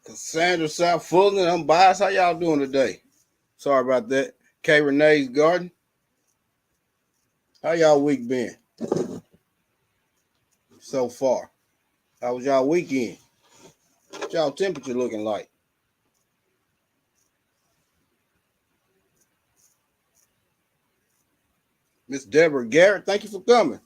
Cassandra South Fulton. I'm biased. How y'all doing today? Sorry about that. K Renee's Garden. How y'all week been so far? How was y'all weekend? What y'all temperature looking like? Miss Deborah Garrett, thank you for coming.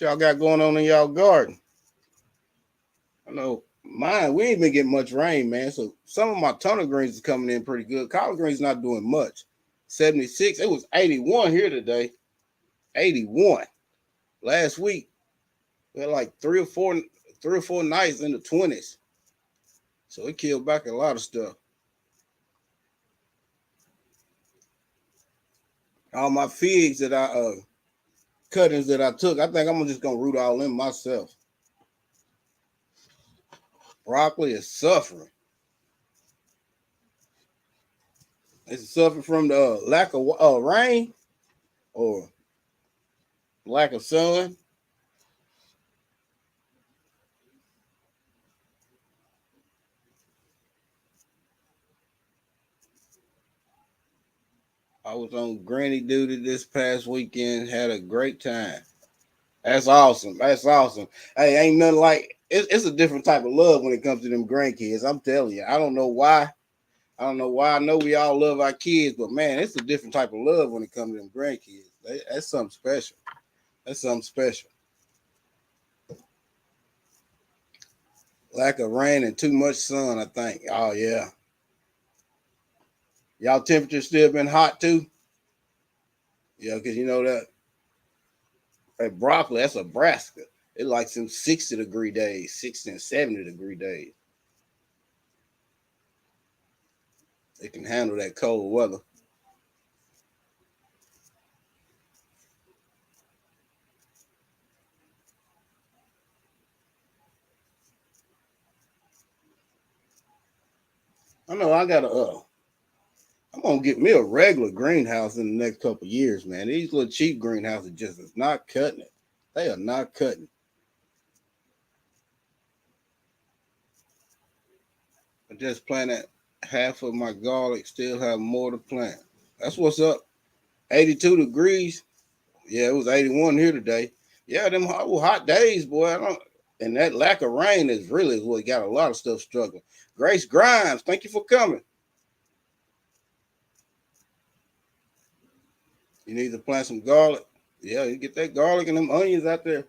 What y'all got going on in y'all garden? I know mine, we ain't been getting much rain, man. So some of my turnip greens is coming in pretty good. Collard greens not doing much. 76. It was 81 here today. 81. Last week, we had like three or four nights in the 20s. So it killed back a lot of stuff. All my figs that I cuttings that I took, I think I'm just gonna root all in myself. Broccoli is suffering. It's suffering from the lack of rain or lack of sun. I was on granny duty this past weekend. Had a great time. That's awesome. That's awesome. Hey, ain't nothing like it's a different type of love when it comes to them grandkids. I'm telling you. I don't know why. I don't know why. I know we all love our kids, but man, it's a different type of love when it comes to them grandkids. That's something special. That's something special. Lack of rain and too much sun, I think. Oh yeah. Y'all temperature still been hot too? Yeah, because you know that broccoli, that's Nebraska. It like some 60-degree days, 60 and 70-degree days. They can handle that cold weather. I know I gotta I'm gonna get me a regular greenhouse in the next couple of years, man. These little cheap greenhouses just is not cutting it. They are not cutting. I just planted half of my garlic, still have more to plant. That's what's up. 82 degrees. Yeah, it was 81 here today. Yeah, them hot days, boy. I don't, and that lack of rain is really what got a lot of stuff struggling. Grace Grimes, thank you for coming. You need to plant some garlic. Yeah, you get that garlic and them onions out there,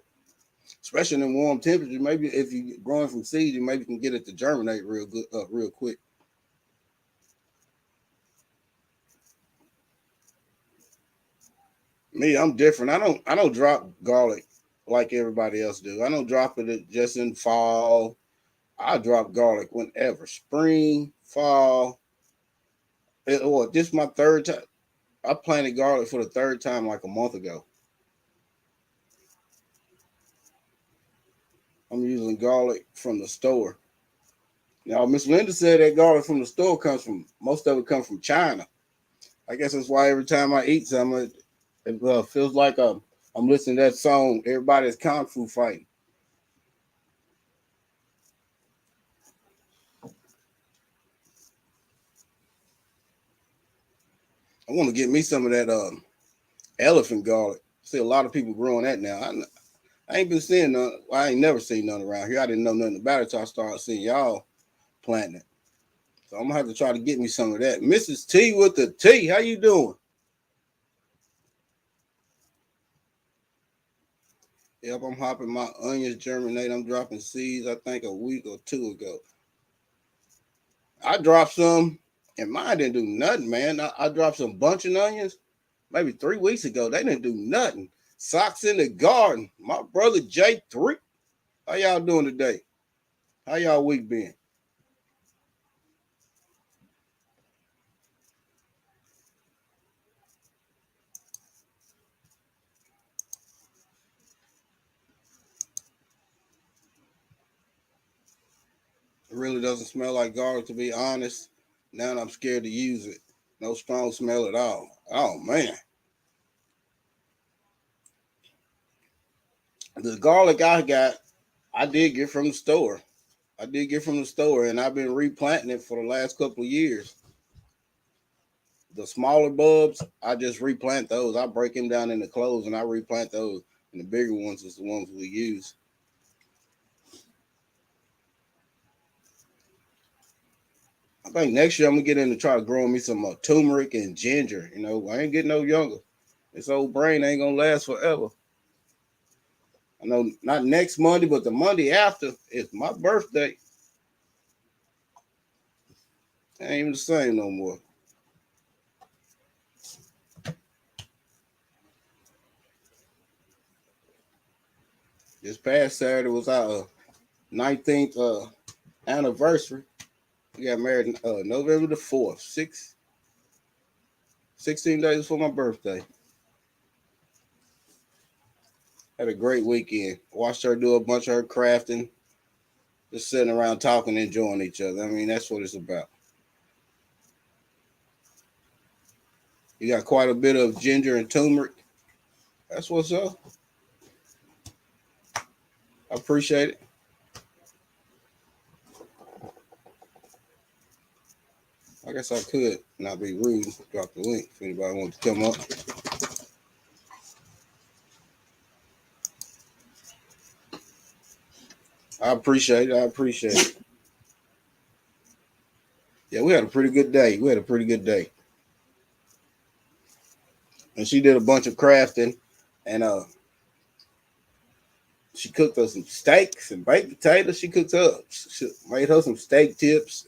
especially in warm temperatures. Maybe if you growing from seeds, you maybe can get it to germinate real good, real quick. Me, I'm different. I don't drop garlic like everybody else do. I don't drop it just in fall. I drop garlic whenever, spring, fall. Or this is my third time. I planted garlic for the third time like a month ago. I'm using garlic from the store. Now, Miss Linda said that garlic from the store comes from most of it comes from China. I guess that's why every time I eat some, it feels like I'm listening to that song. Everybody's kung fu fighting. I want to get me some of that elephant garlic. See a lot of people growing that now. I ain't been seeing none. Well, I ain't never seen none around here. I didn't know nothing about it until I started seeing y'all planting it. So I'm gonna have to try to get me some of that. Mrs. T with the T, how you doing? Yep, I'm hopping my onions germinate. I'm dropping seeds. I think a week or two ago. I dropped some, and mine didn't do nothing, man. I dropped some bunching onions maybe 3 weeks ago. They didn't do nothing. Socks in the garden. My brother J3. How y'all doing today? How y'all week been? It really doesn't smell like garlic, to be honest. Now I'm scared to use it. No strong smell at all. Oh man. The garlic I got, I did get from the store. I did get from the store, and I've been replanting it for the last couple of years. The smaller bulbs, I just replant those. I break them down into cloves and I replant those. And the bigger ones is the ones we use. I think next year I'm gonna get into try to grow me some turmeric and ginger. You know, I ain't getting no younger. This old brain ain't gonna last forever. I know not next Monday, but the Monday after is my birthday. It ain't even the same no more. This past Saturday was our 19th anniversary. We got married November the 4th, 16 days before my birthday. Had a great weekend. Watched her do a bunch of her crafting, just sitting around talking, enjoying each other. I mean, that's what it's about. You got quite a bit of ginger and turmeric. That's what's up. I appreciate it. I guess I could not be rude. Drop the link if anybody wants to come up. I appreciate it. I appreciate it. Yeah, we had a pretty good day. We had a pretty good day. And she did a bunch of crafting, and she cooked us some steaks and baked potatoes. She cooked up. She made her some steak tips.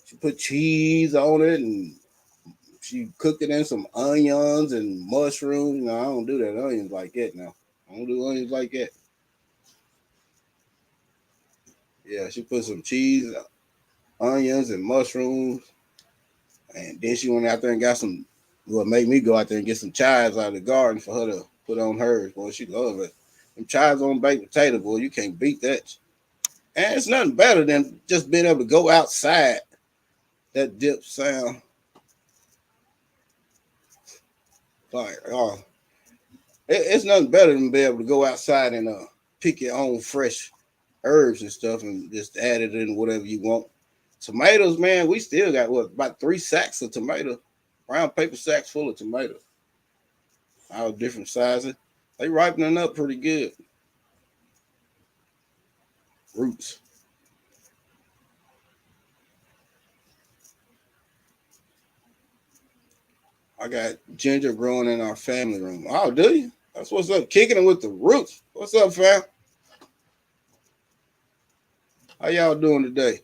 She put cheese on it, and she cooked it in some onions and mushrooms. No, I don't do that onions like that now. I don't do onions like that. Yeah, she put some cheese, onions, and mushrooms. And then she went out there and got some, what made me go out there and get some chives out of the garden for her to put on hers. Boy, she loved it. Them chives on baked potato, boy, you can't beat that. And it's nothing better than just being able to go outside. That dip sound. Like, it's nothing better than being able to go outside and pick your own fresh herbs and stuff and just add it in whatever you want. Tomatoes, man, we still got what about 3 sacks of tomatoes, brown paper sacks full of tomatoes, all different sizes. They ripening up pretty good. Roots. I got ginger growing in our family room. Oh, do you? That's what's up. Kicking it with the roots. What's up, fam? How y'all doing today?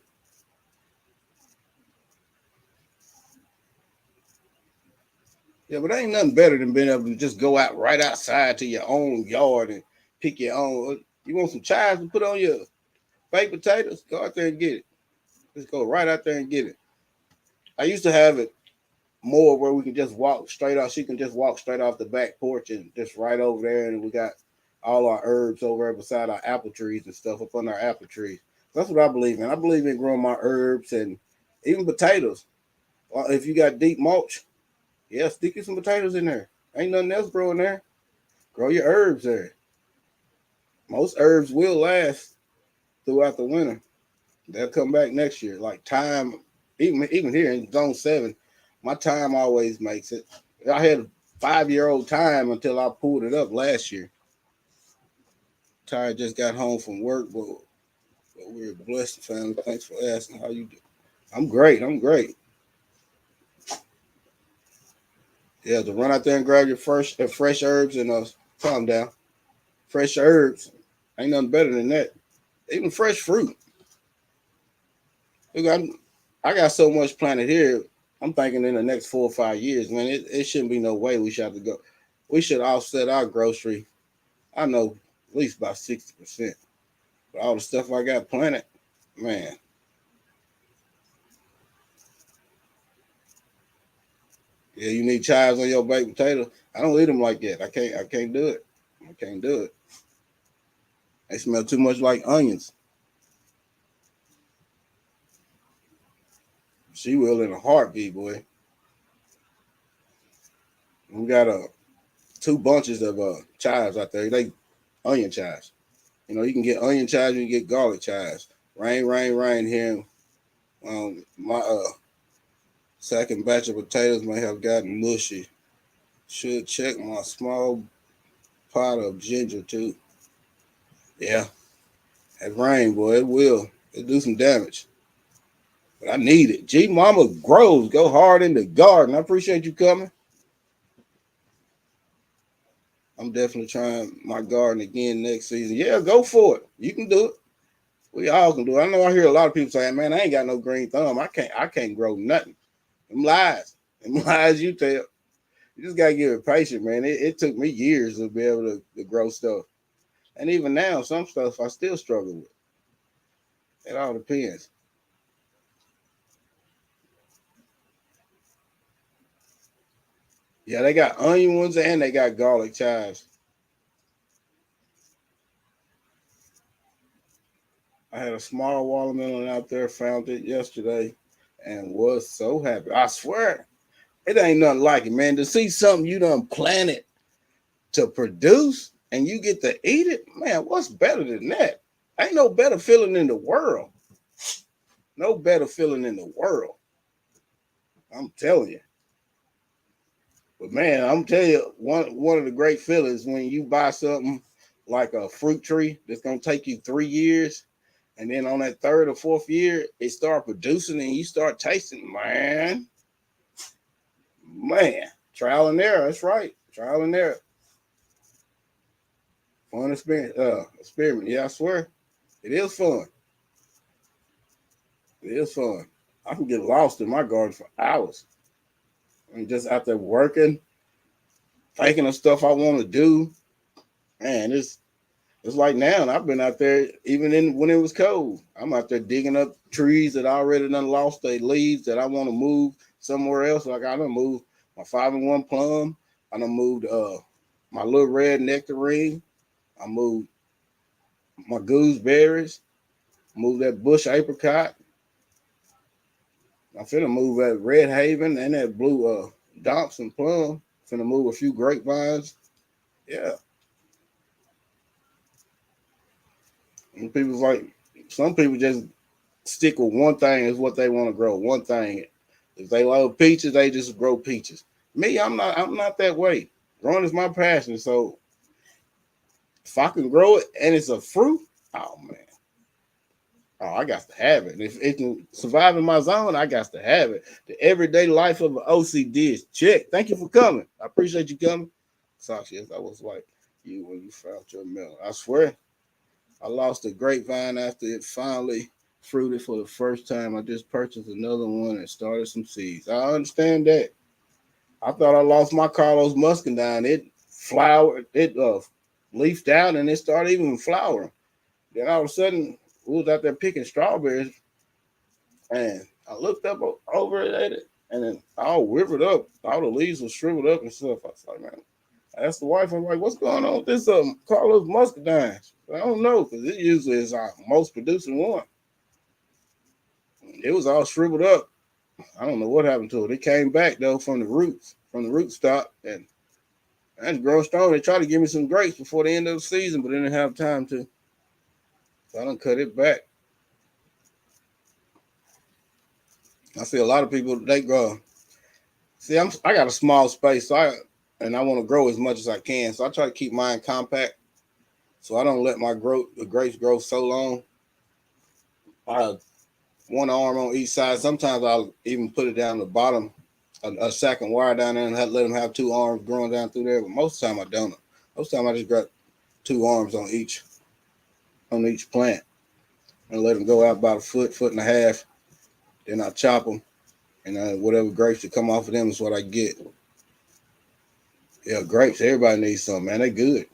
Yeah, but ain't nothing better than being able to just go out right outside to your own yard and pick your own. You want some chives to put on your baked potatoes? Go out there and get it. Just go right out there and get it. I used to have it more where we can just walk straight off. She can just walk straight off the back porch and just right over there. And we got all our herbs over there beside our apple trees and stuff up on our apple trees. That's what I believe in. I believe in growing my herbs and even potatoes. If you got deep mulch, yeah, stick you some potatoes in there. Ain't nothing else growing there. Grow your herbs there. Most herbs will last throughout the winter. They'll come back next year. Like thyme, even here in Zone 7, my thyme always makes it. I had a 5-year-old thyme until I pulled it up last year. Ty just got home from work, but we're blessed, family. Thanks for asking. How you do? I'm great. I'm great. Yeah, to run out there and grab your fresh herbs and calm down. Fresh herbs. Ain't nothing better than that. Even fresh fruit. Look, I got so much planted here. I'm thinking in the next 4 or 5 years, man, it shouldn't be no way we should have to go. We should offset our grocery. I know at least about 60%. But all the stuff I got planted, man. Yeah, you need chives on your baked potato. I don't eat them like that. I can't. I can't do it. I can't do it. They smell too much like onions. She will in a heartbeat, boy. We got 2 bunches of chives out there. They onion chives. You know, you can get onion chives, you can get garlic chives. Rain here. My second batch of potatoes may have gotten mushy. Should check my small pot of ginger too. Yeah, that rain, boy, it will. It'll do some damage. But I need it. G Mama Grows, go hard in the garden. I appreciate you coming. I'm definitely trying my garden again next season. Yeah, go for it. You can do it. We all can do it. I know I hear a lot of people saying, man, I ain't got no green thumb. I can't grow nothing. Them lies. Them lies you tell. You just gotta give it patience, man. It took me years to be able to grow stuff. And even now, some stuff I still struggle with. It all depends. Yeah, they got onion ones and they got garlic chives. I had a small watermelon out there, found it yesterday, and was so happy. I swear, it ain't nothing like it, man. To see something you done planted to produce and you get to eat it, man, what's better than that? Ain't no better feeling in the world. No better feeling in the world. I'm telling you. But man, I'm telling you, one of the great feelings when you buy something like a fruit tree that's gonna take you 3 years, and then on that third or fourth year, it start producing and you start tasting, man, trial and error. That's right, trial and error. Fun experience, experiment. Yeah, I swear, it is fun. It is fun. I can get lost in my garden for hours. I'm just out there working, thinking of stuff I want to do. Man, it's like now. And I've been out there even in when it was cold. I'm out there digging up trees that I already done lost their leaves that I want to move somewhere else. Like I done moved my 5-in-1 plum. I done moved my little red nectarine. I moved my gooseberries. Moved that bush apricot. I'm finna move that Red Haven and that blue Thompson plum. Finna move a few grapevines. Yeah. And people's like, some people just stick with one thing is what they want to grow. One thing. If they love peaches, they just grow peaches. Me, I'm not that way. Growing is my passion. So if I can grow it and it's a fruit, oh man. Oh, I got to have it. And if it can survive in my zone, I got to have it. The everyday life of an OCD is check. Thank you for coming. I appreciate you coming. Sasha, yes, I was like you when you found your melon. I swear, I lost a grapevine after it finally fruited for the first time. I just purchased another one and started some seeds. I understand that. I thought I lost my Carlos muscadine. It flowered, it leafed out, and it started even flowering. Then all of a sudden, we was out there picking strawberries, and I looked up over it at it, and then all withered up. All the leaves were shriveled up and stuff. I was like, man, I asked the wife, I'm like, what's going on with this Carlos muscadine? I don't know, because it usually is our most producing one. It was all shriveled up. I don't know what happened to it. It came back though from the roots, from the root stock, and that's growing strong. They tried to give me some grapes before the end of the season, but they didn't have time to. So I don't cut it back. I see a lot of people they grow. See, I got a small space, so I want to grow as much as I can. So I try to keep mine compact, so I don't let the grapes grow so long. I have one arm on each side. Sometimes I'll even put it down the bottom, a second wire down there, and let them have two arms growing down through there. But most of the time I don't. Most of the time I just got two arms on each plant and let them go out about a foot and a half. Then I chop them, and whatever grapes that come off of them is what I get. Yeah, grapes. Everybody needs some, man. They good.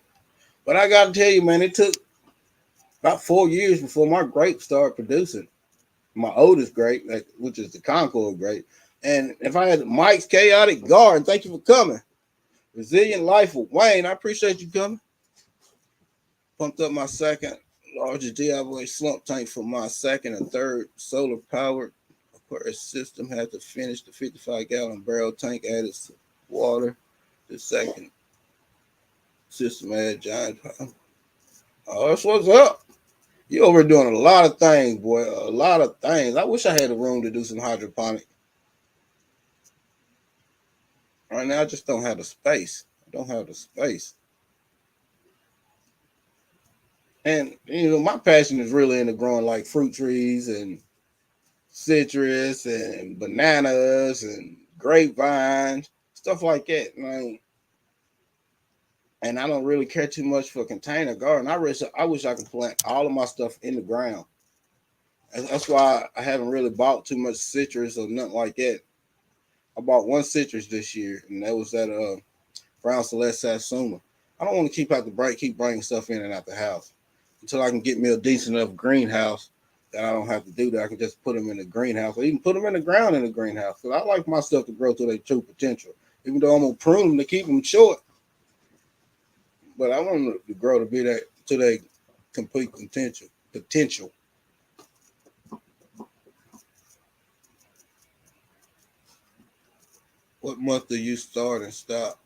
But I got to tell you, man, it took about 4 years before my grapes started producing. My oldest grape, which is the Concord grape. And if I had Mike's Chaotic Garden, thank you for coming. Resilient Life with Wayne, I appreciate you coming. Pumped up my second larger DIY slump tank for my second and third solar powered Aquarius system. Had to finish the 55-gallon barrel tank, added water. The second system added giant power. Oh, that's what's up. You over doing a lot of things, boy. A lot of things. I wish I had a room to do some hydroponic. Right now, I just don't have the space. I don't have the space. And my passion is really into growing like fruit trees and citrus and bananas and grapevines, stuff like that. And I don't really care too much for container garden. I wish I could plant all of my stuff in the ground. That's why I haven't really bought too much citrus or nothing like that. I bought one citrus this year, and that was at Brown Celeste Satsuma. I don't want to keep bringing stuff in and out the house until I can get me a decent enough greenhouse that I don't have to do that. I can just put them in the greenhouse or even put them in the ground in the greenhouse. Because I like my stuff to grow to their true potential. Even though I'm gonna prune them to keep them short, but I want them to grow to be that to their complete potential. Potential. What month do you start and stop?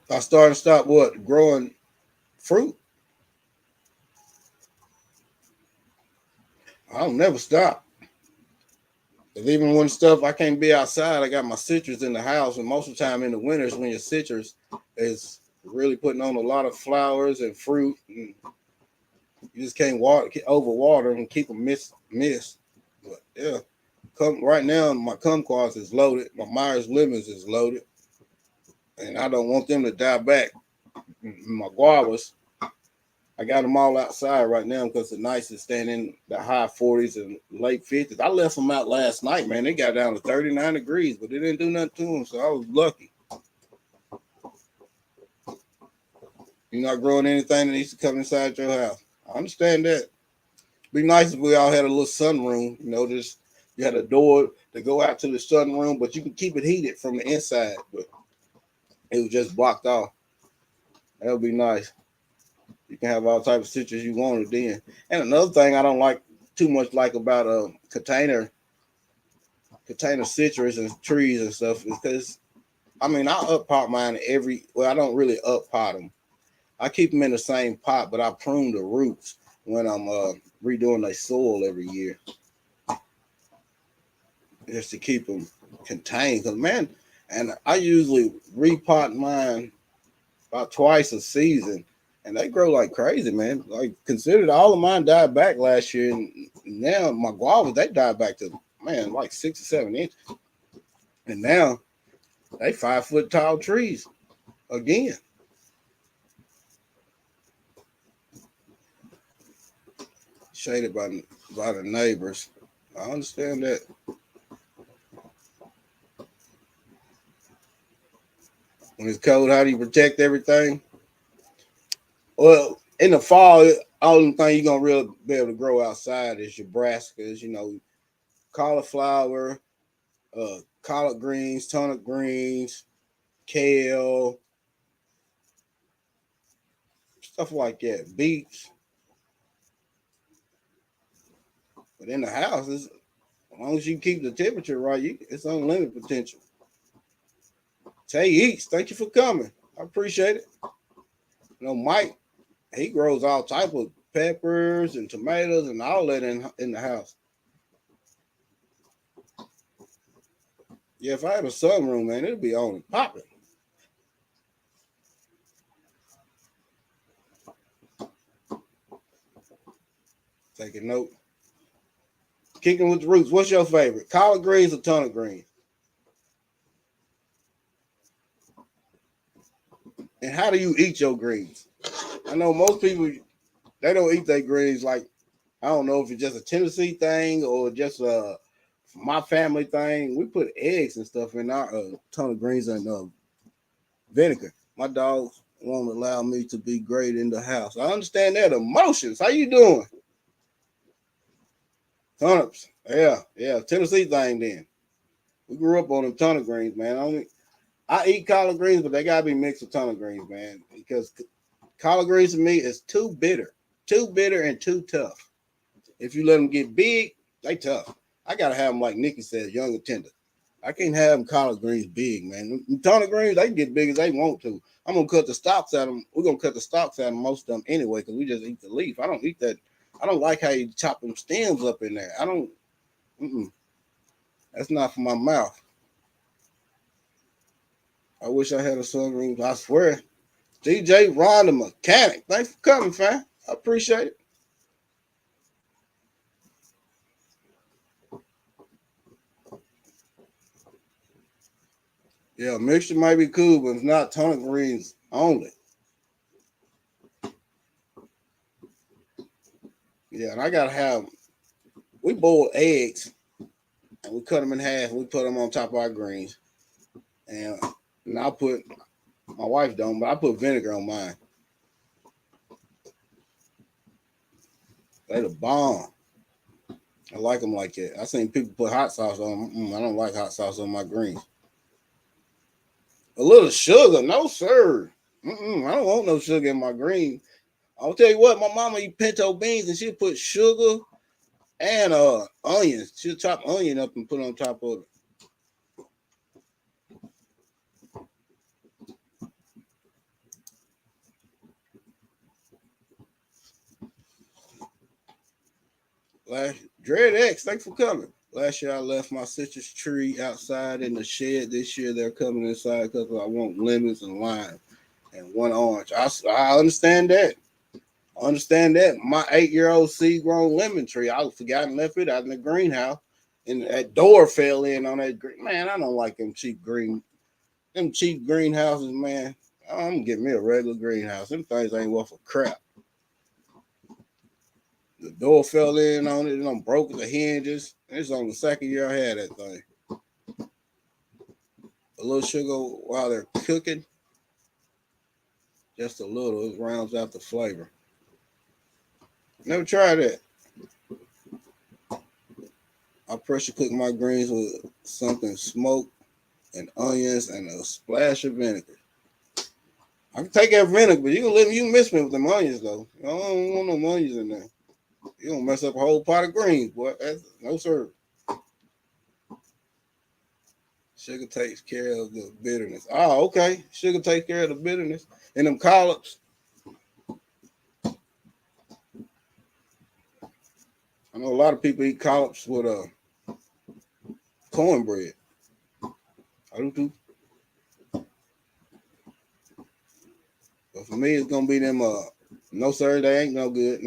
I start and stop what? Growing fruit. I don't never stop. Cause even when stuff I can't be outside, I got my citrus in the house, and most of the time in the winters when your citrus is really putting on a lot of flowers and fruit, and you just can't overwater and keep them mist. But yeah, come right now my kumquats is loaded, my Myers lemons is loaded, and I don't want them to die back. My guavas, I got them all outside right now because the nights is staying in the high 40s and late 50s. I left them out last night, man. They got down to 39 degrees, but it didn't do nothing to them, so I was lucky. You're not growing anything that needs to come inside your house. I understand that. Be nice if we all had a little sunroom, just you had a door to go out to the sunroom, but you can keep it heated from the inside, but it was just blocked off. That would be nice. You can have all types of citrus you wanted then. And another thing I don't like too much like about a container citrus and trees and stuff is because I up pot mine I don't really up pot them. I keep them in the same pot, but I prune the roots when I'm redoing their soil every year just to keep them contained. Cause man, and I usually repot mine about twice a season, and they grow like crazy, man. Like considered all of mine died back last year, and now my guavas they died back to like 6 or 7 inches, and now they 5 foot tall trees again. Shaded by the neighbors. I understand that. When it's cold, how do you protect everything? Well, in the fall, only thing you're gonna really be able to grow outside is your brassicas, cauliflower, collard greens, turnip greens, kale, stuff like that, beets. But in the house, as long as you keep the temperature right, it's unlimited potential. Tay Eats, thank you for coming. I appreciate it. Mike, he grows all type of peppers and tomatoes and all that in the house. Yeah, if I had a sunroom, man, it'd be on and popping. Take a note. Kicking with the roots. What's your favorite? Collard greens or turnip greens? And how do you eat your greens? I know most people they don't eat their greens like I don't know if it's just a Tennessee thing or just my family thing. We put eggs and stuff in our ton of greens and vinegar. My dogs won't allow me to be great in the house. I understand that emotions. How you doing? Turnips. Yeah. Tennessee thing then. We grew up on them turnip greens, man. I eat collard greens, but they gotta be mixed with turnip greens, man. Because collard greens to me is too bitter and too tough. If you let them get big, they tough. I gotta have them like Nikki said, young and tender. I can't have them collard greens big, man. Them turnip greens, they can get big as they want to. I'm gonna cut the stalks out of them. We're gonna cut the stalks out of most of them anyway, because we just eat the leaf. I don't eat that. I don't like how you chop them stems up in there. I don't. That's not for my mouth. I wish I had a sunroom. I swear. DJ Ron the mechanic. Thanks for coming, fam. I appreciate it. Yeah, mixture might be cool, but it's not turnip greens only. Yeah, and I gotta have. We boil eggs and we cut them in half. And we put them on top of our greens, and I put my wife don't, but I put vinegar on mine. They the bomb. I like them like that. I seen people put hot sauce on them. I don't like hot sauce on my greens. A little sugar, no sir. I don't want no sugar in my green. I'll tell you what, my mama eat pinto beans and she'll put sugar and onions. She'll chop onion up and put it on top of it. Dread X, thanks for coming. Last year I left my citrus tree outside in the shed. This year they're coming inside because I want lemons and lime and one orange. I understand that. I understand that. My 8-year-old seed grown lemon tree, I forgot and left it out in the greenhouse. And that door fell in on that green. Man, I don't like them cheap greenhouses, man. I'm gonna get me a regular greenhouse. Them things ain't worth a crap. The door fell in on it, and I'm broke the hinges. It's on the second year I had that thing. A little sugar while they're cooking, just a little. It rounds out the flavor. Never tried that. I pressure cook my greens with something smoked and onions and a splash of vinegar. I can take that vinegar, but you miss me with them onions though. I don't want no onions in there. You don't mess up a whole pot of greens, boy. No sir. Sugar takes care of the bitterness. Oh, okay. Sugar takes care of the bitterness. And them collards. I know a lot of people eat collards with cornbread. I do too. But for me, it's gonna be them. No sir, they ain't no good.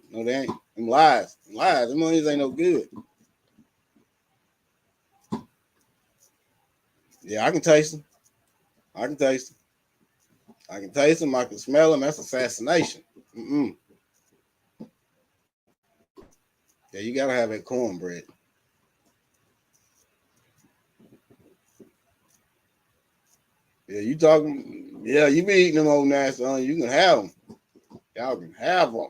No, they ain't. Them lies. Them onions ain't no good. Yeah, I can taste them. I can taste them. I can taste them. I can smell them. That's assassination. Yeah, you gotta have that cornbread. Yeah, you talking? Yeah, you be eating them old nasty onions. You can have them. Y'all can have them.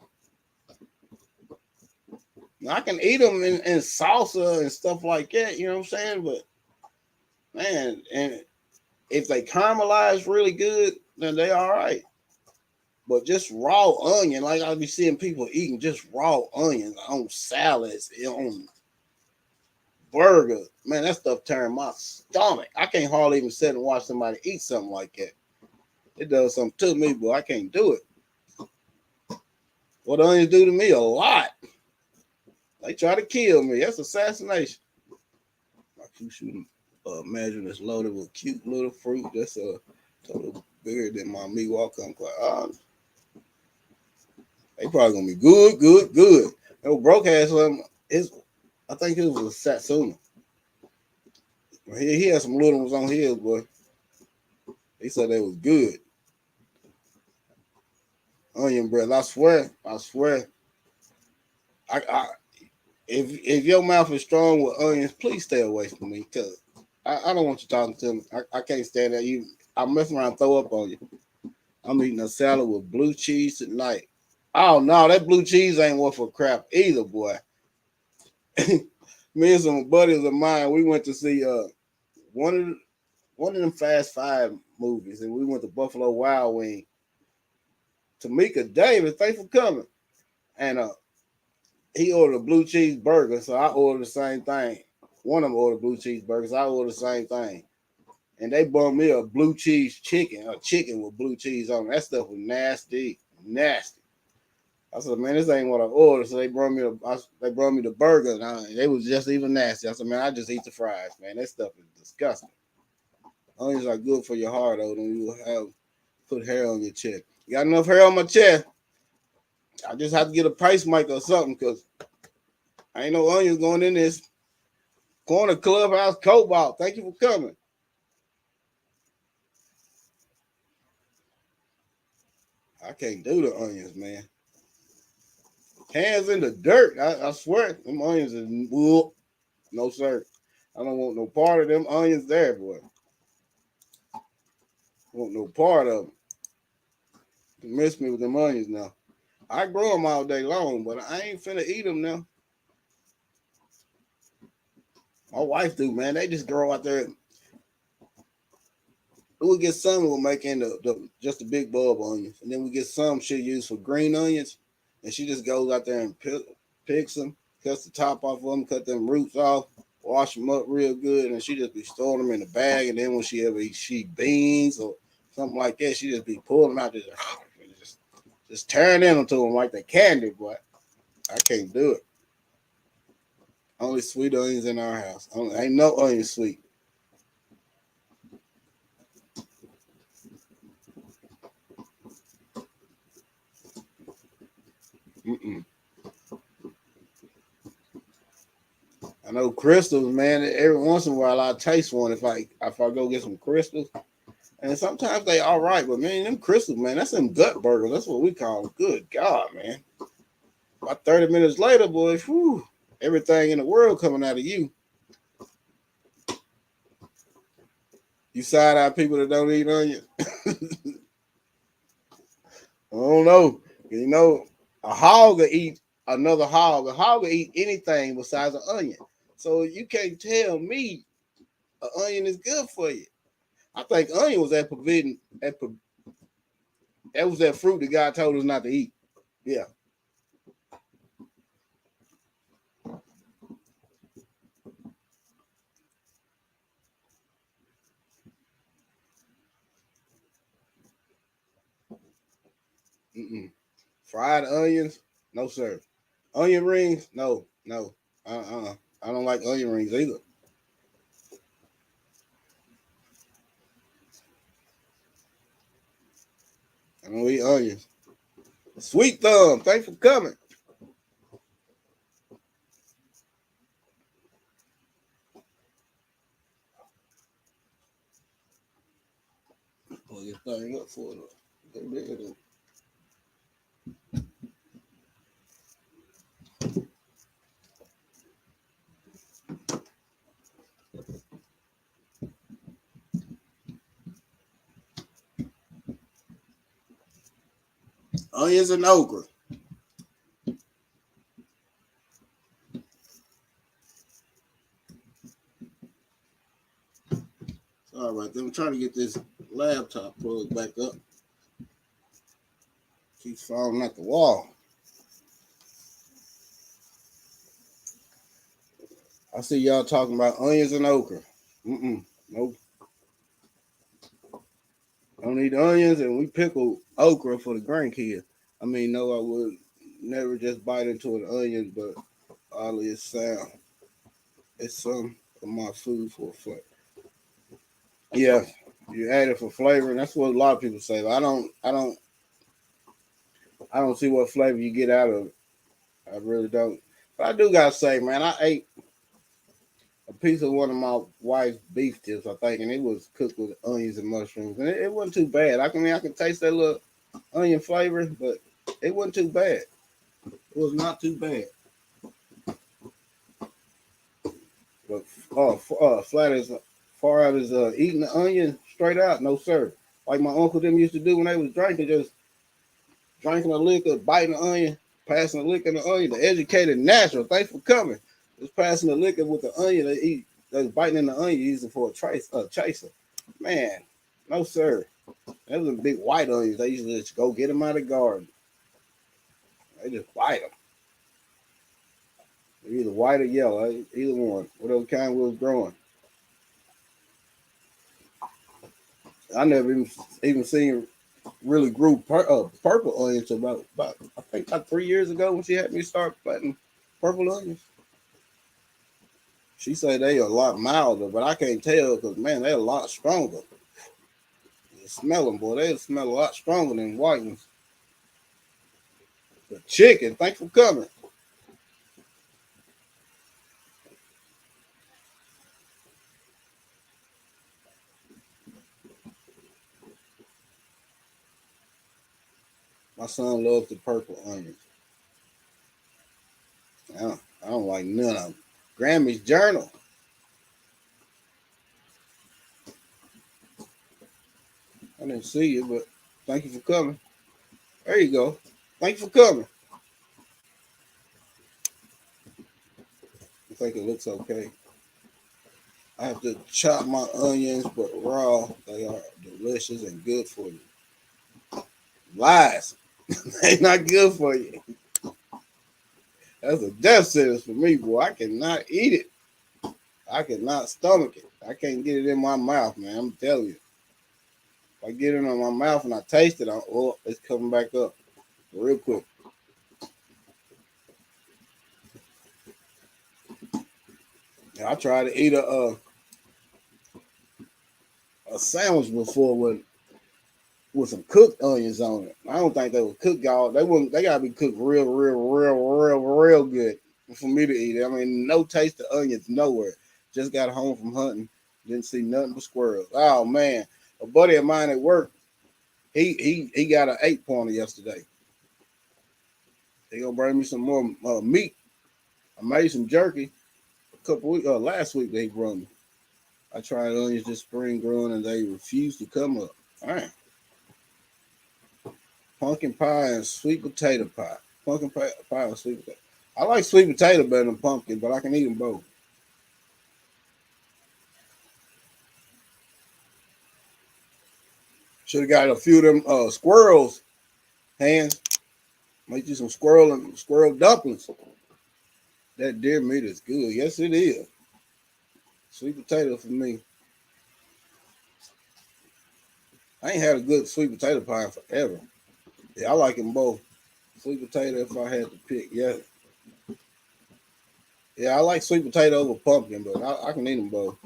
Now, I can eat them in salsa and stuff like that. You know what I'm saying? But man, and if they caramelize really good, then they all right. But just raw onion, like I'll be seeing people eating just raw onions on salads, on burger. Man, that stuff turned my stomach. I can't hardly even sit and watch somebody eat something like that. It does something to me, but I can't do it. What onions do to me? A lot. They try to kill me. That's assassination. My two shooting imagine it's loaded with cute little fruit that's a total bigger than my meat walk. I'm like, they probably gonna be good. And broke has some. I think it was a Satsuma. He had some little ones on his, boy. He said they was good. Onion bread. I swear. I if your mouth is strong with onions, please stay away from me, cause I don't want you talking to me. I can't stand that. I mess around and throw up on you. I'm eating a salad with blue cheese tonight. Oh no, that blue cheese ain't worth a crap either, boy. Me and some buddies of mine, we went to see one of them Fast Five movies, and we went to Buffalo Wild Wing. Tamika Davis, thanks for coming. And he ordered a blue cheese burger, so I ordered the same thing. One of them ordered blue cheeseburgers. I ordered the same thing. And they brought me a blue cheese chicken, a chicken with blue cheese on it. That stuff was nasty, nasty. I said, man, this ain't what I ordered. So they brought me the burger. And they was just even nasty. I said, man, I just eat the fries, man. That stuff is disgusting. Onions are good for your heart, though. Then you have put hair on your chest. You got enough hair on my chest. I just have to get a price mic or something because I ain't no onions going in this corner clubhouse cobalt. Thank you for coming. I can't do the onions, man. Hands in the dirt. I swear, them onions is whoop. No, sir. I don't want no part of them onions there, boy. I want no part of them. You miss me with them onions now. I grow them all day long, but I ain't finna eat them now. My wife do, man. They just grow out there. We'll get some we'll make in just the big bulb onions. And then we get some she'll use for green onions. And she just goes out there and picks them, cuts the top off of them, cut them roots off, wash them up real good, and she just be storing them in the bag. And then when she ever eats beans or something like that, she just be pulling them out, just tearing into them like the candy, boy. I can't do it. Only sweet onions in our house. Ain't no onion sweet. Mm-mm. I know crystals, man. Every once in a while, I taste one if I go get some crystals, and sometimes they all right. But man, them crystals, man, that's them gut burgers. That's what we call them. Good God, man! About 30 minutes later, boy, whew, everything in the world coming out of you. You side eye people that don't eat onions. I don't know. You know, a hog will eat another hog. A hog will eat anything besides an onion. So you can't tell me an onion is good for you. I think onion was that that was that fruit that God told us not to eat. Yeah. Mm-mm. Fried onions? No, sir. Onion rings? No, no. I don't like onion rings either. I don't eat onions. Sweet thumb, thanks for coming. Pull this thing up for it. Onions and okra. All right, then I'm trying to get this laptop plugged back up. Keeps falling at the wall. I see y'all talking about onions and okra. Nope. Don't eat onions, and we pickle okra for the grandkids. I mean, no, I would never just bite into an onion, but oddly it's sound. It's some of my food for flavor. Yeah, you add it for flavor, and that's what a lot of people say. But I don't see what flavor you get out of it. I really don't. But I do gotta say, man, I ate a piece of one of my wife's beef tips, I think, and it was cooked with onions and mushrooms, and it wasn't too bad. I can taste that little onion flavor, but it wasn't too bad. It was not too bad. But flat as far out as eating the onion straight out, no sir. Like my uncle them used to do when they was drinking, just drinking the liquor, biting the onion, passing the liquor in the onion. The educated natural. Thanks for coming. Just passing the liquor with the onion they eat. They was biting in the onion using for a chaser. Man, no sir. Those are big white onions. They usually just go get them out of the garden. They just bite them. either white or yellow, either one, whatever kind we was growing. I never even seen really grew purple onions about I think about 3 years ago when she had me start planting purple onions. She said they are a lot milder, but I can't tell because man, they're a lot stronger. You smell them, boy. They smell a lot stronger than white ones. The chicken, thanks for coming. My son loves the purple onions. I don't like none of them. Grammy's Journal. I didn't see you, but thank you for coming. There you go. Thank you for coming. I think it looks okay. I have to chop my onions, but raw, they are delicious and good for you. Lies. They not good for you. That's a death sentence for me, boy. I cannot eat it. I cannot stomach it. I can't get it in my mouth, man. I'm telling you. If I get it in my mouth and I taste it, it's coming back up real quick. I tried to eat a sandwich before with some cooked onions on it. I don't think they were cooked, y'all. They gotta be cooked real good for me to eat it. I mean, no taste of onions nowhere. Just got home from hunting, didn't see nothing but squirrels. Oh man, a buddy of mine at work, he got an 8-pointer yesterday. They gonna bring me some more meat. I made some jerky a couple weeks last week. They brought me. I tried onions this spring growing and they refused to come up. All right. Pumpkin pie and sweet potato pie. Pumpkin pie and sweet potato. I like sweet potato better than pumpkin, but I can eat them both. Should have got a few of them squirrels hands. Make you some squirrel dumplings. That deer meat is good. Yes, it is. Sweet potato for me. I ain't had a good sweet potato pie in forever. Yeah, I like them both. Sweet potato if I had to pick. Yeah. Yeah, I like sweet potato over pumpkin, but I can eat them both.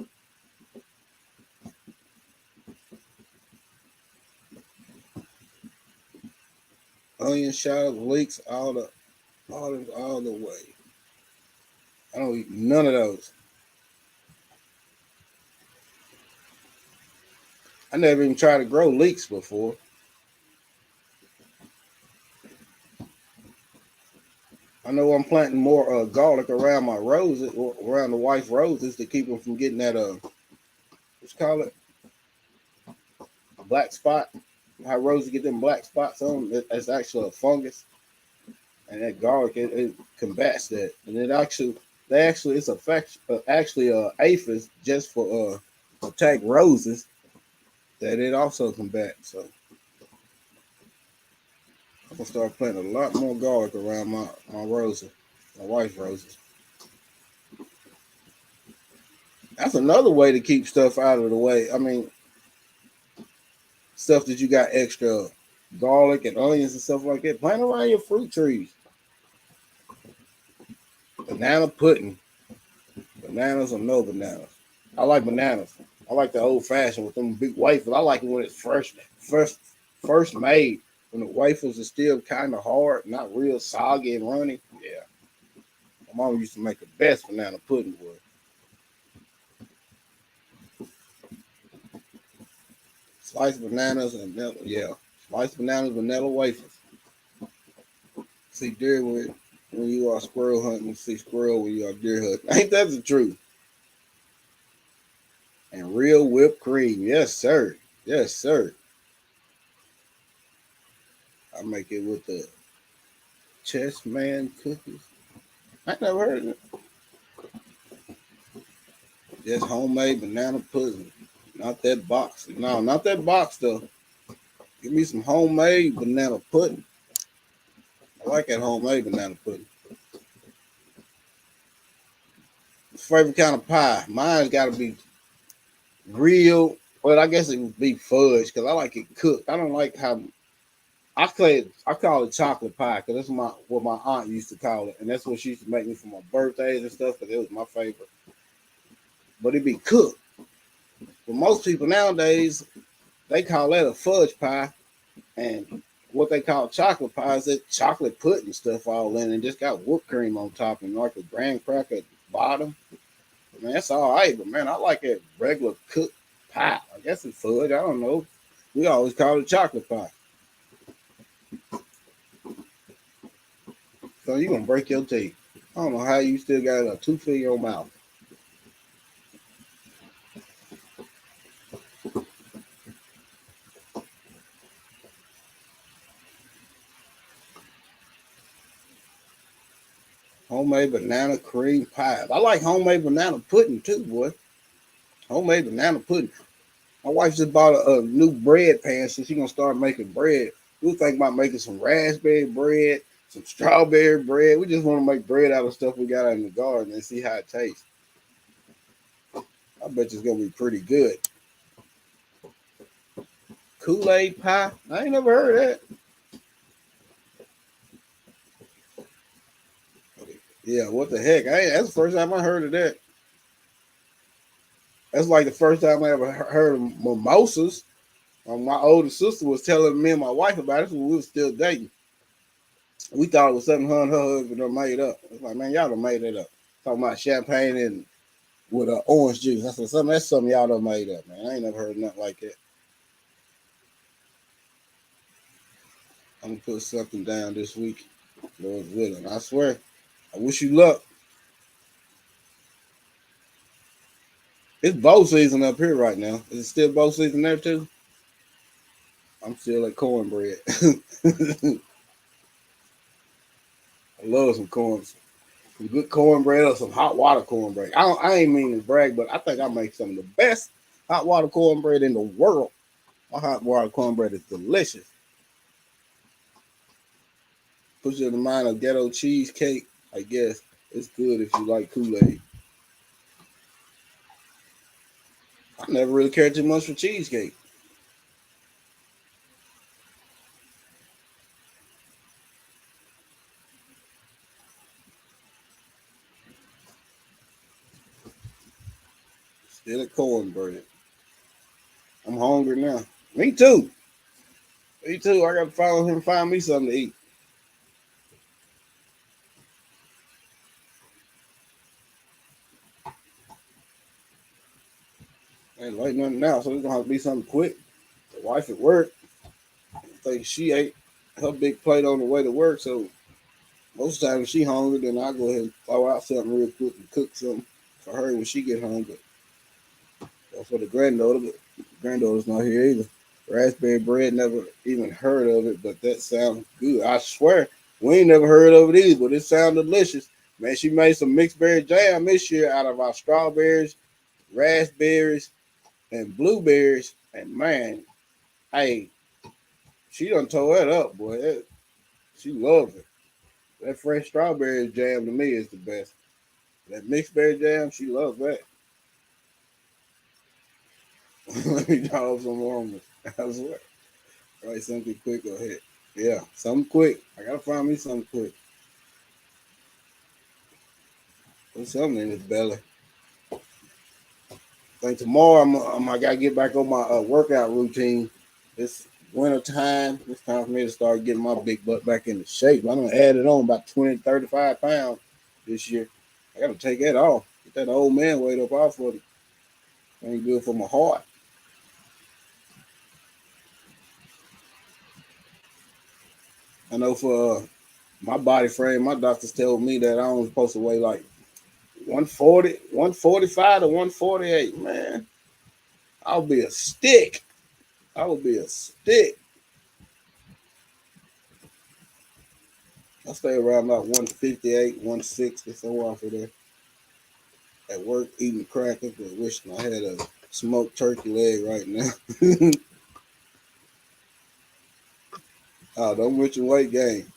Onion shallots, leeks, all the way. I don't eat none of those. I never even tried to grow leeks before. I know I'm planting more garlic around my roses, or around the wife's roses, to keep them from getting that what's call it, black spot. How roses get them black spots on them, that's actually a fungus, and that garlic it combats that. And it's actually aphis just for attack roses that it also combats. So I'm gonna start planting a lot more garlic around my roses, my wife's roses. That's another way to keep stuff out of the way. I mean, stuff that you got extra garlic and onions and stuff like that. Plant around your fruit trees. Banana pudding. Bananas or no bananas. I like bananas. I like the old fashioned with them big wafers. I like it when it's first made. When the wafers are still kind of hard, not real soggy and runny. Yeah. My mom used to make the best banana pudding with. Sliced bananas and sliced bananas, vanilla wafers. See deer when you are squirrel hunting. See squirrel when you are deer hunting. Ain't that the truth? And real whipped cream. Yes, sir. Yes, sir. I make it with the Chess Man cookies. I never heard of it. Just homemade banana pudding. Not that box. No, not that box though. Give me some homemade banana pudding. I like that homemade banana pudding. favorite kind of pie. Mine's got to be grilled. Well, I guess it would be fudge because I like it cooked. I don't like how I call it chocolate pie because that's what my aunt used to call it, and that's what she used to make me for my birthdays and stuff because it was my favorite. But it be cooked. But most people nowadays they call that a fudge pie, and what they call chocolate pie is that chocolate pudding stuff all in, and just got whipped cream on top and like a graham cracker at the bottom. Man, that's all right, but man, I like that regular cooked pie. I guess it's fudge. I don't know. We always call it chocolate pie. So you gonna break your teeth. I don't know how you still got a tooth in your mouth. Homemade banana cream pie. I like homemade banana pudding too, boy. Homemade banana pudding. My wife just bought a new bread pan, so she's gonna start making bread. We were thinking about making some raspberry bread, some strawberry bread. We just want to make bread out of stuff we got out in the garden and see how it tastes. I bet you it's gonna be pretty good. Kool-Aid pie? I ain't never heard of that. Yeah, what the heck? That's the first time I heard of that. That's like the first time I ever heard of mimosas. My older sister was telling me and my wife about it when we were still dating. We thought it was something her and her husband done made up. It's like, man, y'all done made it up. Talking about champagne and with orange juice. That's something y'all done made up, man. I ain't never heard nothing like that. I'm gonna put something down this week, Lord willing. I swear. I wish you luck. It's bow season up here right now. Is it still bow season there too? I'm still at cornbread. I love some corn, some good cornbread or some hot water cornbread. I ain't mean to brag, but I think I make some of the best hot water cornbread in the world. My hot water cornbread is delicious. Puts you in the mind of ghetto cheesecake. I guess it's good if you like Kool-Aid. I never really cared too much for cheesecake. Still at cornbread. I'm hungry now. Me too. Me too. I gotta follow him, find me something to eat. Ain't like nothing now, so it's gonna have to be something quick. The wife at work, I think she ate her big plate on the way to work, so most of the time when she hungry, then I go ahead and throw out something real quick and cook something for her when she get home. But for the granddaughter, but the granddaughter's not here either. Raspberry bread, never even heard of it, but that sounds good. I swear, we ain't never heard of it either, but it sounds delicious. Man, she made some mixed berry jam this year out of our strawberries, raspberries, and blueberries. And man, hey, she done tore that up, boy. She loves it. That fresh strawberry jam to me is the best. That mixed berry jam, she loves that. Let me draw some more. I swear. Right, something quick or hit. Yeah, something quick. I gotta find me something quick. Put something in his belly. I think tomorrow I gotta get back on my workout routine. It's winter time. It's time for me to start getting my big butt back into shape. I'm gonna add it on about 20, 35 pounds this year. I gotta take that off. Get that old man weight up off of it. Ain't good for my heart. I know for my body frame, my doctors told me that I was supposed to weigh like 140, 145 to 148. Man, I'll be a stick. I will be a stick. I stay around about 158, 160, somewhere for there. At work, eating crackers, but wishing I had a smoked turkey leg right now. Oh, don't mention weight gain.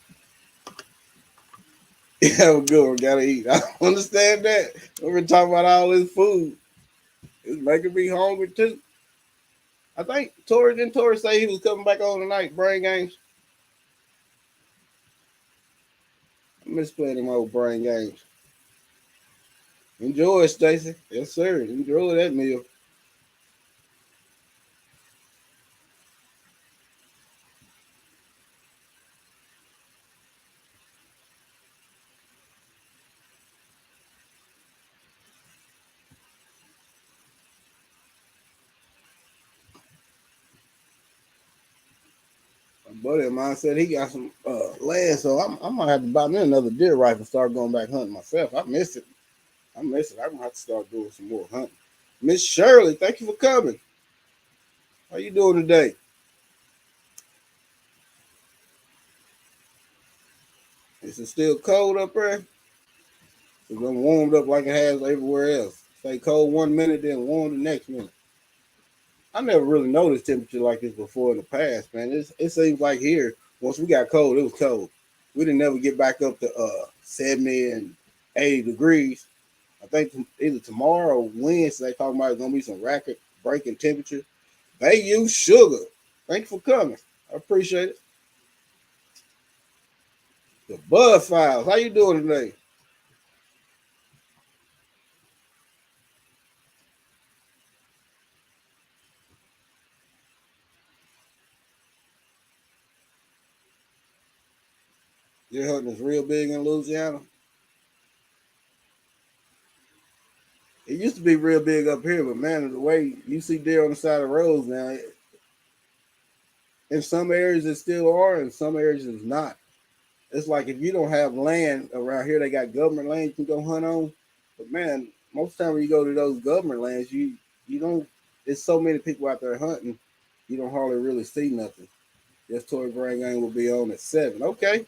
Yeah, good one. Gotta eat. I understand that. We've been talking about all this food. It's making me hungry too. I think Tori say he was coming back on tonight. Brain games. I miss playing them old brain games. Enjoy it, Stacy. Yes, sir. Enjoy that meal. My buddy of mine said he got some land, so I'm gonna have to buy me another deer rifle and start going back hunting myself. I miss it. I miss it. I'm gonna have to start doing some more hunting. Miss Shirley, thank you for coming. How you doing today? Is it still cold up there? It's been warmed up like it has everywhere else. Stay cold 1 minute, then warm the next minute. I never really noticed temperature like this before in the past, man. It seems like here, once we got cold, it was cold. We didn't never get back up to 70 and 80 degrees. I think either tomorrow or Wednesday, they talking about it's gonna be some record breaking temperature. They use sugar. Thank you for coming. I appreciate it. The Bud Files. How you doing today? Deer hunting is real big in Louisiana. It used to be real big up here, but man, the way you see deer on the side of the roads now, in some areas it still are, in some areas it's not. It's like if you don't have land around here, they got government land you can go hunt on. But man, most of the time when you go to those government lands, you don't. There's so many people out there hunting, you don't hardly really see nothing. Yes, Toy Brain Game will be on at 7. Okay,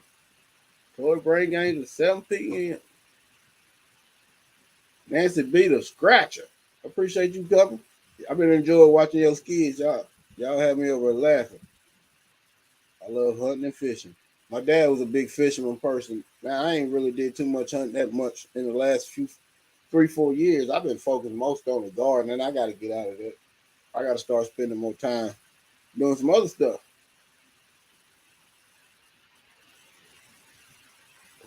Toy Brain Game at 7 p.m. Nancy B the Scratcher. I appreciate you coming. I've been enjoying watching your kids. Y'all have me over laughing. I love hunting and fishing. My dad was a big fisherman person. Now I ain't really did too much hunting that much in the last few 3-4 years. I've been focused most on the garden, and I got to get out of that. I got to start spending more time doing some other stuff.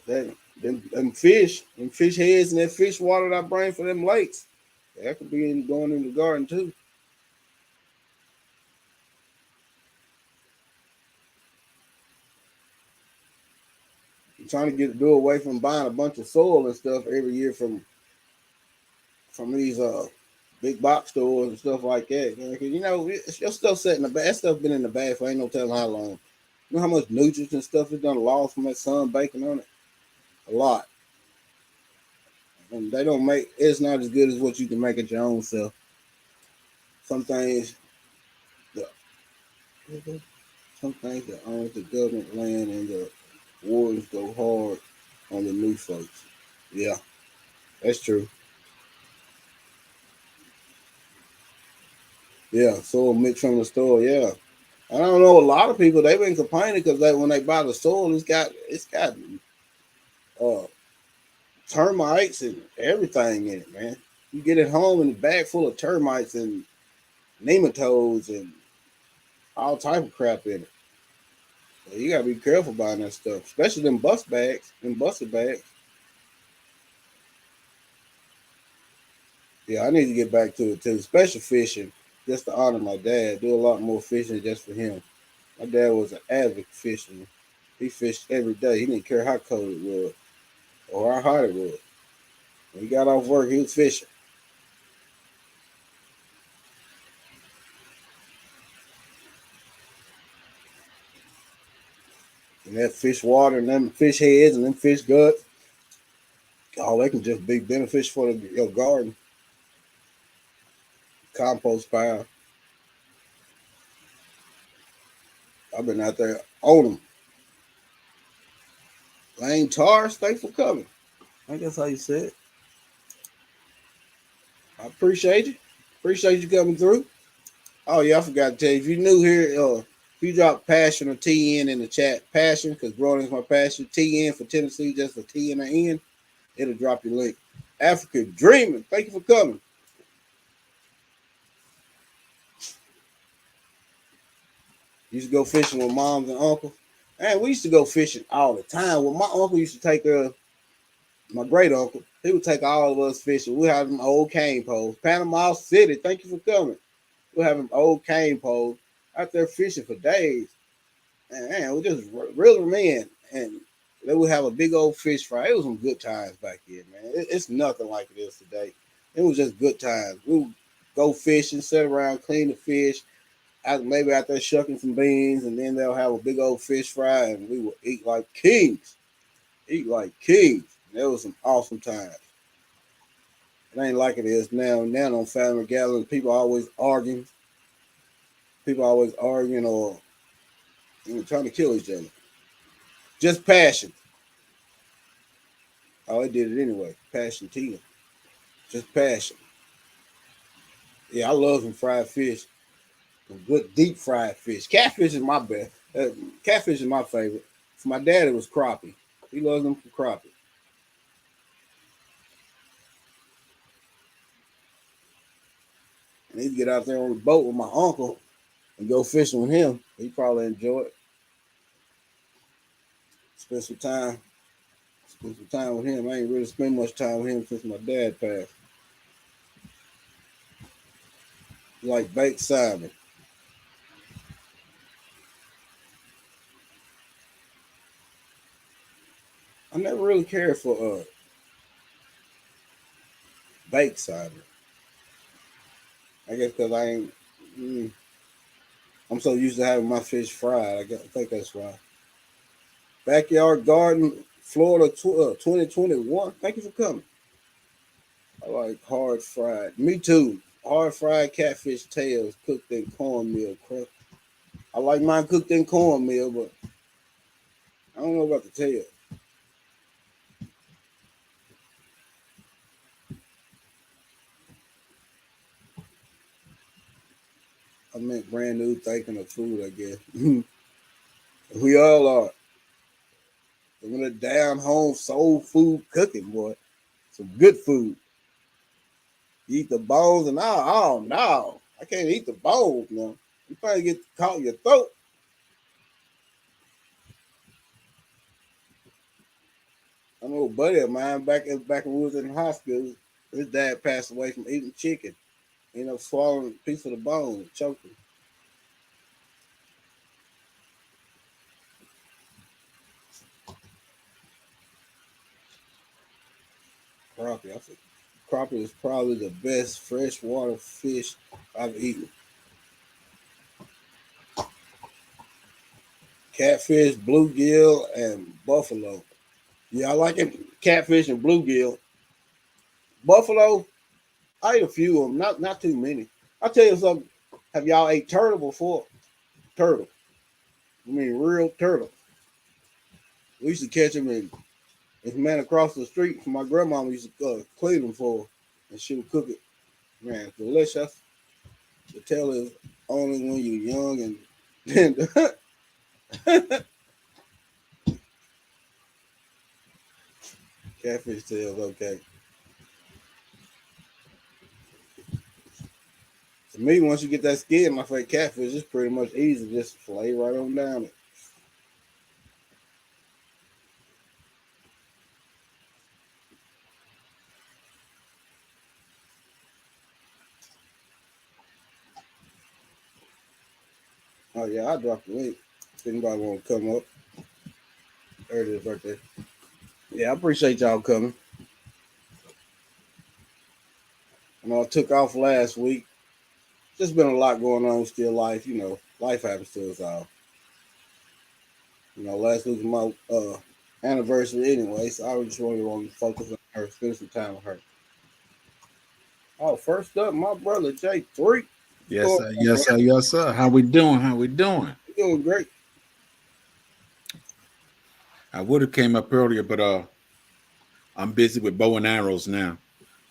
That them fish heads, and that fish water that I bring for them lakes, that could be going in the garden too. I'm trying to do away from buying a bunch of soil and stuff every year from these big box stores and stuff like that. Your stuff set in the bag. That stuff been in the bag for ain't no telling how long. You know how much nutrients and stuff is done lost from that sun baking on it? A lot. And they don't make it's not as good as what you can make it your own self. Some things the some things that owns the government land and the wars go hard on the new folks. Yeah, that's true. Yeah, soil mixed from the store. Yeah, I don't know. A lot of people they've been complaining because when they buy the soil, it's got uh, termites and everything in it, man. You get it home in a bag full of termites and nematodes and all type of crap in it. So you gotta be careful buying that stuff, especially them bus bags, them busted bags. Yeah, I need to get back to it too, especially fishing, just to honor my dad. Do a lot more fishing just for him. My dad was an avid fisherman. He fished every day. He didn't care how cold it was or how hot it was. When he got off work, he was fishing. And that fish water and them fish heads and them fish guts, oh, they can just be beneficial for your garden. Compost pile. I've been out there on them. Lane Tars, thanks for coming. I guess how you said. I appreciate you. Appreciate you coming through. Oh yeah, I forgot to tell you. If you're new here, If you drop passion or TN in the chat, passion, because growing is my passion, TN for Tennessee, just a T and an N, it'll drop your link. Africa Dreaming, thank you for coming. Used to go fishing with moms and uncles. And we used to go fishing all the time. Well, my uncle used to take my great uncle, he would take all of us fishing. We have them old cane poles. Panama City, thank you for coming. We have them old cane poles out there fishing for days. And man, we just reeling them in. And they would have a big old fish fry. It was some good times back then, man. It's nothing like it is today. It was just good times. We would go fishing, sit around, clean the fish, maybe out there shucking some beans, and then they'll have a big old fish fry, and we would eat like kings. Eat like kings. That was some awesome times. It ain't like it is now. Now on family gatherings, people always arguing. People always arguing or trying to kill each other. Just passion. Oh, they did it anyway. Passion tea. Just passion. Yeah, I love some fried fish. Some good deep fried fish. Catfish is my best. Catfish is my favorite. For my dad, it was crappie. He loves them for crappie. And he'd get out there on the boat with my uncle and go fishing with him. He'd probably enjoy it. Spend some time with him. I ain't really spent much time with him since my dad passed. Like baked salmon. I never really cared for baked salmon. I guess because I ain't. I'm so used to having my fish fried. I think that's why. Backyard Garden, Florida 2021. Thank you for coming. I like hard fried. Me too. Hard fried catfish tails cooked in cornmeal. I like mine cooked in cornmeal, but I don't know about the tail. I meant brand new thinking of food, I guess. We all are. We're a down home soul food cooking, boy. Some good food. You eat the bones and oh no. I can't eat the bones now. You probably get caught in your throat. I know a buddy of mine back when we was in the hospital, his dad passed away from eating chicken. You know, swallowing a piece of the bone, choking. Crappie. I think crappie is probably the best freshwater fish I've eaten. Catfish, bluegill, and buffalo. Yeah, I like it. Catfish and bluegill. Buffalo, I ate a few of them, not too many. I'll tell you something. Have y'all ate turtle before? Turtle. I mean, real turtle. We used to catch them in this man across the street from my grandma used to clean them for her, and she would cook it. Man, delicious. The tail is only when you're young and then catfish tails, okay. To me, once you get that skin, my favorite catfish, it's pretty much easy. Just flay right on down it. Oh yeah, I dropped the link. If anybody want to come up, there it is right there. Yeah, I appreciate y'all coming. I know I took off last week. Just been a lot going on still life, life happens to us all. Last week was my anniversary anyway, so I just really wanted to focus on her, spend some time with her. Oh, first up, my brother J3. Yes, sir. Yes, sir. Yes, sir. How we doing? We're doing great. I would have came up earlier, but I'm busy with bow and arrows now.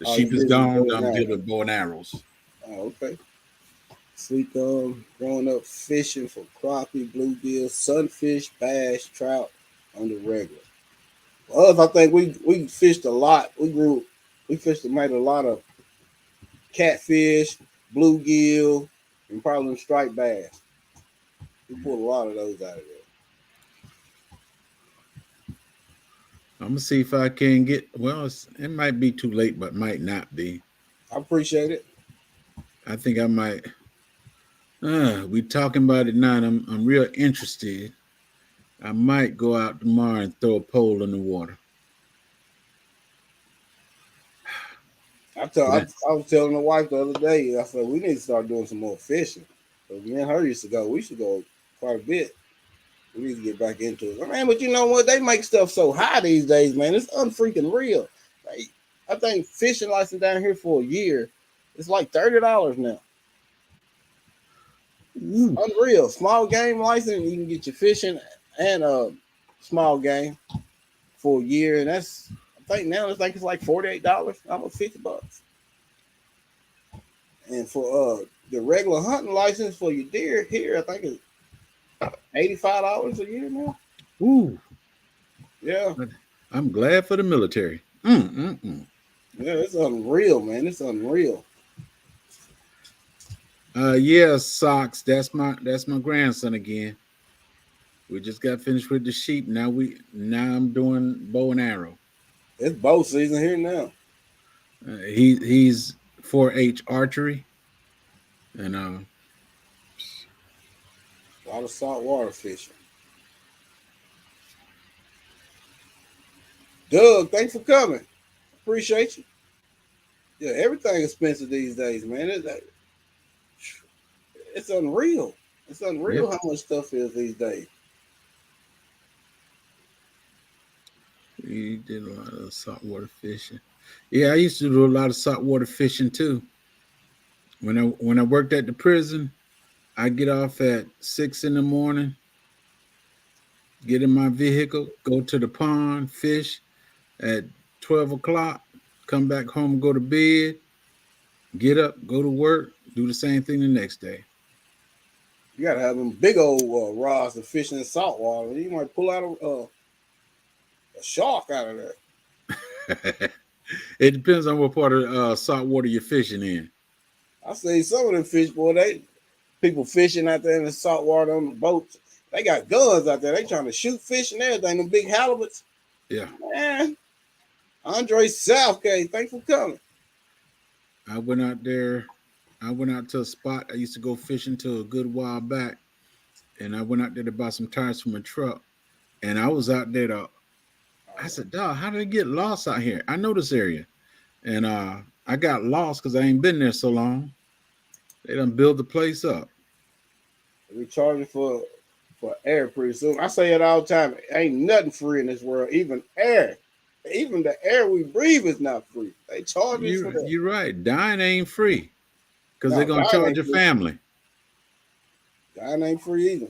The sheep is gone. I'm dealing with bow and arrows. Oh, okay. Sweet gum. Growing up fishing for crappie, bluegill, sunfish, bass, trout on the regular. For us, I think we fished a lot. We fished and made a lot of catfish, bluegill, and probably striped bass. We pulled a lot of those out of there. I'm gonna see if I can get. Well, it might be too late, but might not be. I appreciate it. I think I might. We talking about it now. And I'm real interested. I might go out tomorrow and throw a pole in the water. I was telling the wife the other day. I said we need to start doing some more fishing. But me and her used to go. We should go quite a bit. We need to get back into it, man. But you know what? They make stuff so high these days, man. It's unfreaking real. I think fishing license down here for a year, it's like $30 now. Ooh. Unreal. Small game license, you can get your fishing and small game for a year, and that's I think now it's like $48, almost $50. And for the regular hunting license for your deer here, I think it's $85 a year now. Ooh. Yeah. I'm glad for the military. Yeah, it's unreal, man. It's unreal. Yeah, Socks. That's my grandson again. We just got finished with the sheep. Now I'm doing bow and arrow. It's bow season here now. He's 4-H archery, and a lot of saltwater fishing. Doug, thanks for coming. Appreciate you. Yeah, everything expensive these days, man. It's unreal. It's unreal how much stuff is these days. We did a lot of saltwater fishing. Yeah, I used to do a lot of saltwater fishing too. When I worked at the prison, I get off at 6 a.m, get in my vehicle, go to the pond, fish at 12 o'clock, come back home, go to bed, get up, go to work, do the same thing the next day. You gotta have them big old rods to fish in saltwater. You might pull out a shark out of there. It depends on what part of saltwater you're fishing in. I see some of them fish, boy, people fishing out there in the saltwater on the boats. They got guns out there. They trying to shoot fish and everything. Them big halibuts. Yeah. Man, Andre Southgate, thanks for coming. I went out there. I went out to a spot I used to go fishing to a good while back, and I went out there to buy some tires from a truck, and I was out there I said, dog, how did I get lost out here? I know this area. And I got lost because I ain't been there so long. They done build the place up. We charging for air pretty soon. I say it all the time. Ain't nothing free in this world. Even air. Even the air we breathe is not free. They charge us for that. You're right. Dying ain't free. Because they're going to charge your family. Dying ain't free either.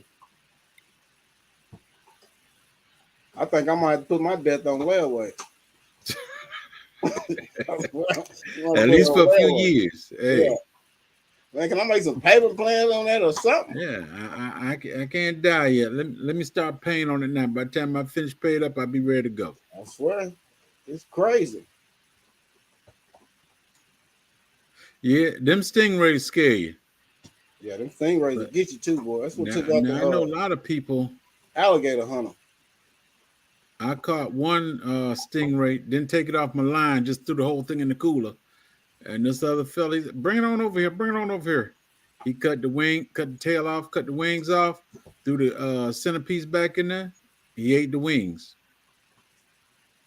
I think I might put my death on layaway. At least for a few years. Hey. Yeah. Man, can I make some payment plans on that or something? Yeah, I can't die yet. Let me start paying on it now. By the time I finish paid up, I'll be ready to go. I swear. It's crazy. Yeah, them stingrays scare you. Yeah, them stingrays will get you too, boy. That's what took out I know a lot of people. Alligator hunter. I caught one stingray, didn't take it off my line, just threw the whole thing in the cooler. And this other fella, he said, bring it on over here. He cut the tail off, cut the wings off, threw the centerpiece back in there. He ate the wings.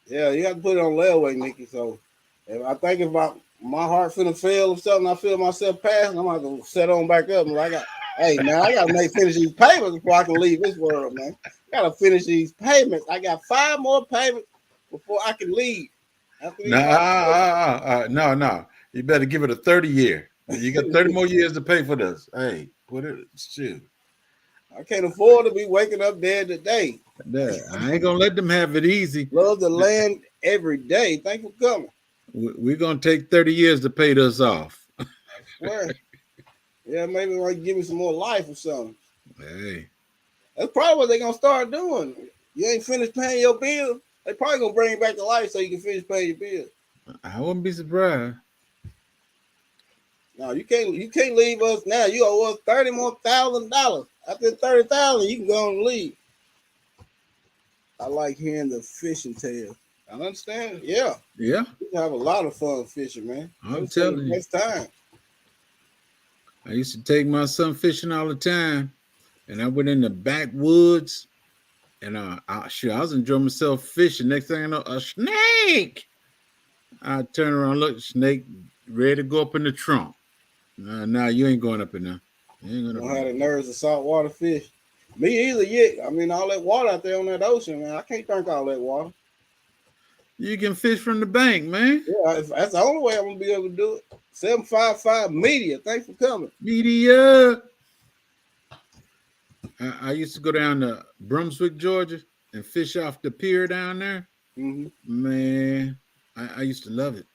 Yeah, you have to put it on layaway, Nikki. So I think if my heart finna fail or something, I feel myself passing, I'm going to set on back up. And I got to finish these payments before I can leave this world, man. I got to finish these payments. I got 5 more payments before I can leave. No. You better give it a 30-year. You got 30 more years to pay for this. Hey, put it, shoot. I can't afford to be waking up dead today. I ain't gonna let them have it easy. Love the land every day. Thanks for coming. We're gonna take 30 years to pay this off. I swear. Yeah, maybe like give me some more life or something. Hey, That's probably what they're gonna start doing. You ain't finished paying your bill, they probably gonna bring you back to life so you can finish paying your bill. I wouldn't be surprised. No, you can't leave us now. You owe us $30,000 more. After 30,000, you can go and leave. I like hearing the fishing tale. I understand. Yeah, Yeah, we can have a lot of fun fishing, man. I'm Those some of telling the you. best time. I used to take my son fishing all the time, and I went in the backwoods, and I was enjoying myself fishing. Next thing I know, a snake. I turn around, look, snake ready to go up in the trunk. Nah, you ain't going up in there. You ain't going You up don't in have there. the nerves of saltwater fish. Me either yet. I mean, all that water out there on that ocean, man. I can't drink all that water. You can fish from the bank, man. Yeah, that's the only way I'm gonna be able to do it. 755 Media. Thanks for coming. Media. I used to go down to Brunswick, Georgia, and fish off the pier down there. Mm-hmm. Man, I used to love it.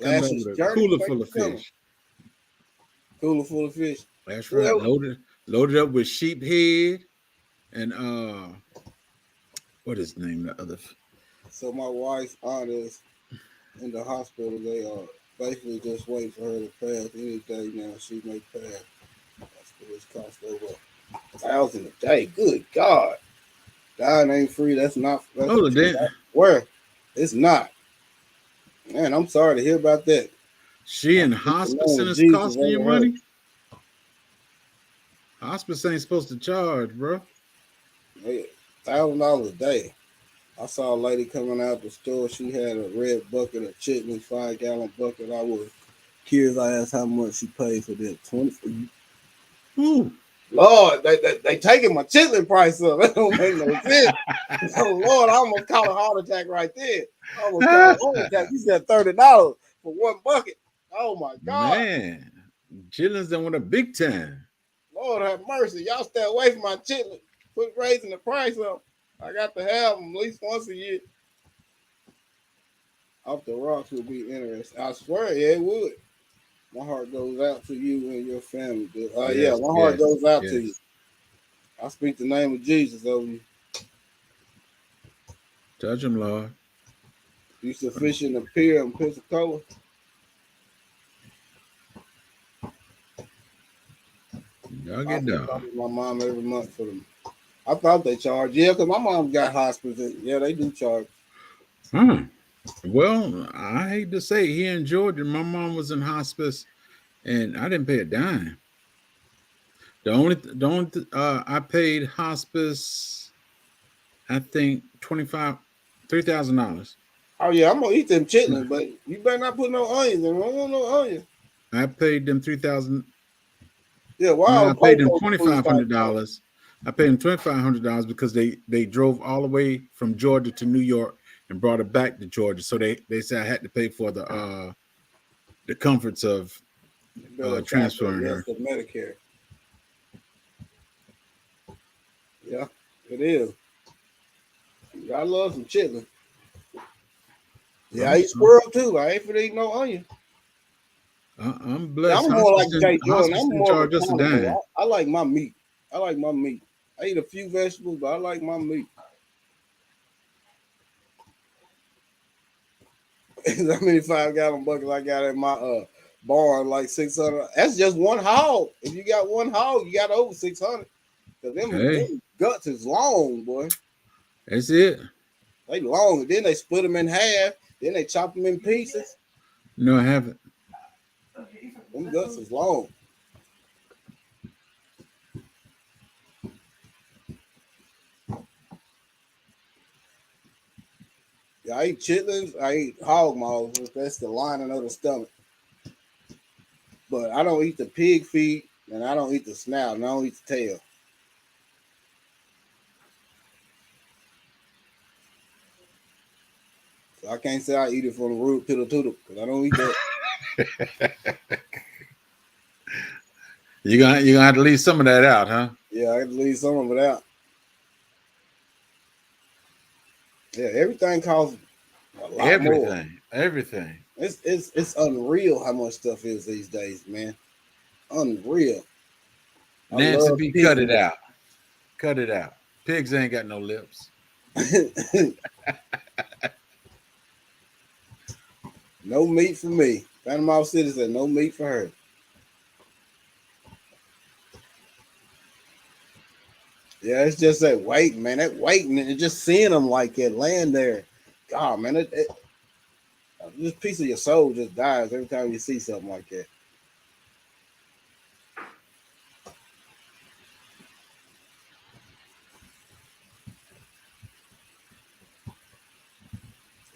Come back Lashes with a Journey. cooler Thanks full of for coming. fish. Cooler full of fish. That's right. Well, Loaded up with sheep head and what is the name of the other? so my wife's aunt is in the hospital. They are basically just waiting for her to pass any day now. She may pass. That's what it's cost over 1,000 a day. Good God. Dying ain't free. That's not that's the Oh, truth. then Where? It's not. Man, I'm sorry to hear about that. she I in speak the hospice name and of it's Jesus costing you over her. money. Hospice ain't supposed to charge, bro. Hey, $1,000 a day. I saw a lady coming out the store. She had a red bucket of chitlins, 5-gallon bucket. I was curious. I asked how much she paid for that. 20. Ooh. Lord, they taking my chitlin price up. That don't make no sense. Oh Lord, I almost caught a heart attack right there. I almost caught a heart attack. You said $30 for one bucket. Oh my God. Man, Chillins done went a big time. Lord have mercy. Y'all stay away from my chitlin. Quit raising the price up. I got to have them at least once a year. Off the rocks would be interesting. I swear, yeah, it would. My heart goes out to you and your family. Yeah, Yes, my heart yes, goes out to you. yes. I speak the name of Jesus over you. Touch him, Lord. Used to fish in the pier in Pensacola. Y'all I get think down. my mom every month for them. I thought they charged. Yeah, because my mom got hospice. Yeah, they do charge. Well, I hate to say it, here in Georgia, my mom was in hospice and I didn't pay a dime. I paid hospice, I think $3,000. Oh yeah, I'm gonna eat them chitlins, but you better not put no onions in. I don't want no onions. I paid them 3,000. Yeah, No, wild I paid them cocoa twenty food five start hundred talking. dollars. I paid them $2,500 because they drove all the way from Georgia to New York and brought it back to Georgia. So they said I had to pay for the comforts of Bill of factor. transferring Yes, her. the Medicare. Yeah, it is. I love some chitlins. Yeah, I eat squirrel too. I ain't for to eat no onion. I'm Yeah, blessed. I'm more like Jay Jordan. Hospice I'm didn't more of a charge us a dime. carnivore. I like my meat. I like my meat. I eat a few vegetables, but I like my meat. How many 5-gallon buckets I got in my barn? Like 600. That's just one hog. If you got one hog, you got over 600. Cause Hey, them guts is long, boy. that's it. They long. Then they split them in half. Then they chop them in pieces. No, I haven't. Them guts is long. Yeah, I eat chitlins. I eat hog maws. That's the lining of the stomach. But I don't eat the pig feet, and I don't eat the snout, and I don't eat the tail. So I can't say I eat it from the root to the tootle because I don't eat that. You're gonna have to leave some of that out, huh? Yeah, I have to leave some of it out. Yeah, everything costs a lot more. Everything. It's unreal how much stuff is these days, man. Unreal. I Nancy love B, cut it pig. out. Cut it out. Pigs ain't got no lips. No meat for me. Panama City said no meat for her. Yeah, it's just that waiting, man. That waiting and just seeing them like that, laying there. God, man, this piece of your soul just dies every time you see something like that.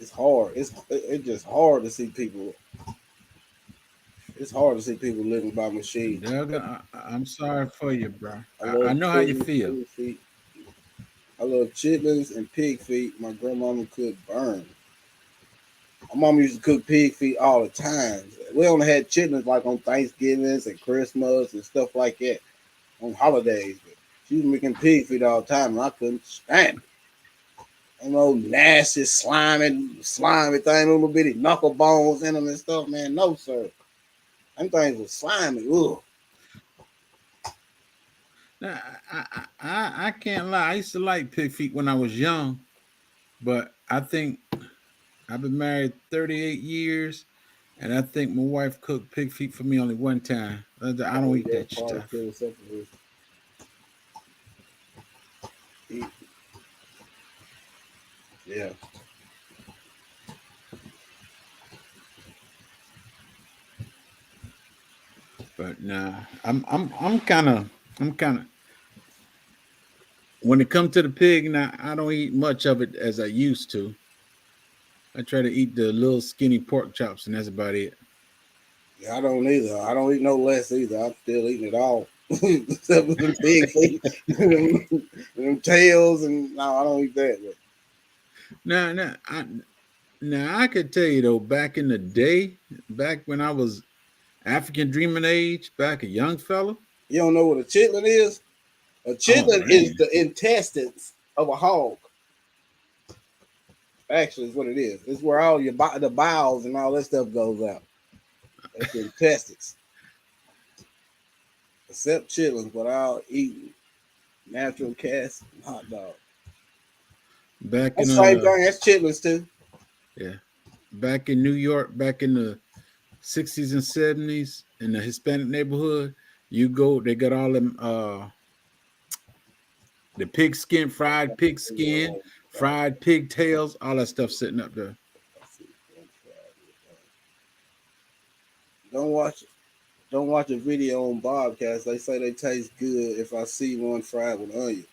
It's hard. It's just hard to see people. It's hard to see people living by machine. Doug, I'm sorry for you, bro. I I love know how you chitlins, feel. pig feet. I love chitlins and pig feet. My grandmama could burn. My mom used to cook pig feet all the time. We only had chitlins like on Thanksgivings and Christmas and stuff like that on holidays. But she was making pig feet all the time, and I couldn't stand it. Them old nasty, slimy thing, little bitty knuckle bones in them and stuff, man. No, sir. Them things were slimy. Ugh. Now, I can't lie. I used to like pig feet when I was young, but I think I've been married 38 years, and I think my wife cooked pig feet for me only one time. I don't eat Yeah, that probably stuff. still something to eat. Yeah. But nah, I'm kind of when it comes to the pig, now I don't eat much of it as I used to. I try to eat the little skinny pork chops, and that's about it. Yeah, I don't either. I don't eat no less either. I'm still eating it all. Except for them pig feet, them tails, and no, I don't eat that. But Now, now I could tell you though, back in the day, back when I was African dreaming age, back a young fella. you don't know what a chitlin is? A Oh chitlin is man, the intestines of a hog. Actually, is what it is. It's where all the bowels and all that stuff goes out. It's the intestines. Except chitlins, but I'll eat natural cast and hot dog. back in That's the same thing. That's chitlins too. yeah, back in New York, back in the 60s and 70s in the Hispanic neighborhood, you go, they got all them the pig skin, fried pigtails, all that stuff sitting up there. Don't watch Don't watch a video on Bobcats. They say they taste good if I see one fried with onion.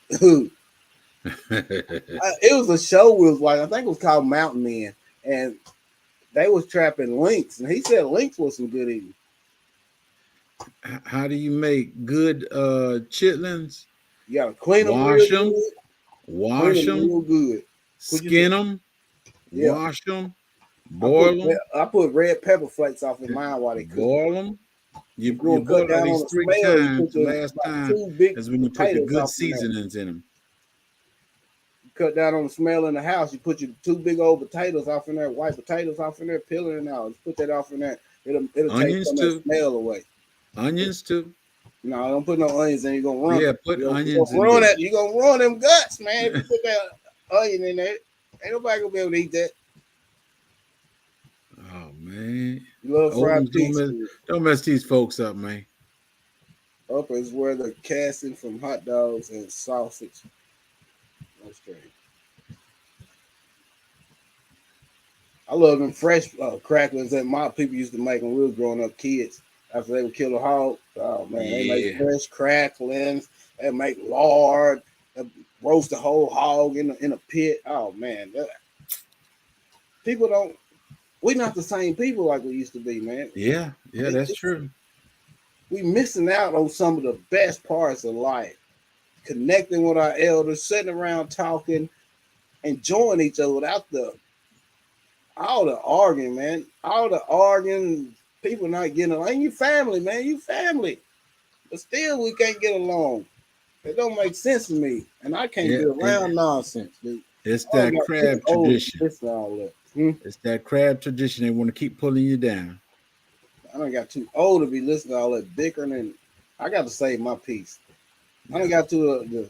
It was a show. Was like I think it was called Mountain Men, and they was trapping lynx, and he said lynx was some good eating. How do you make good chitlins? You gotta clean them real Wash them, good. Clean wash them them, real good. Put you some, skin them, yeah. wash them, boil them, I put red pepper flakes off in mine while they cook. boil them. If you You want to cut boil at down on least the three smell, you times. put The the last like time two big is when you put the potatoes good off in there. seasonings in them. Cut down on the smell in the house. You put your two big old potatoes off in there, white potatoes off in there, peeling it out. Just put that off in there. It'll take Onions some of that too. smell away. Onions too. No, don't put no onions in. You're gonna run. Yeah, put You're onions gonna in ruin there. that. You're gonna ruin them guts, man. If you put that onion in there, ain't nobody gonna be able to eat that. Oh man. You love fried Olden's pig. don't mess these folks up, man. Upper is where the casting from hot dogs and sausage. That's strange. I love them fresh cracklings that my people used to make when we were growing up kids. After they would kill a hog, oh man, they make Yeah. fresh cracklings. They make lard. They roast the whole hog in a pit. Oh man, people don't. We're not the same people like we used to be, man. Yeah, that's true. We missing out on some of the best parts of life. Connecting with our elders, sitting around talking, enjoying each other without all the arguing, man. All the arguing, people not getting along. Ain't you family, man? You family. But still we can't get along. It don't make sense to me. And I can't Yeah, be around nonsense, dude. it's I that got too crab old tradition. to listen to all that. It's that crab tradition. They want to keep pulling you down. I done got too old to be listening to all that bickering, and I got to save my peace. I done got to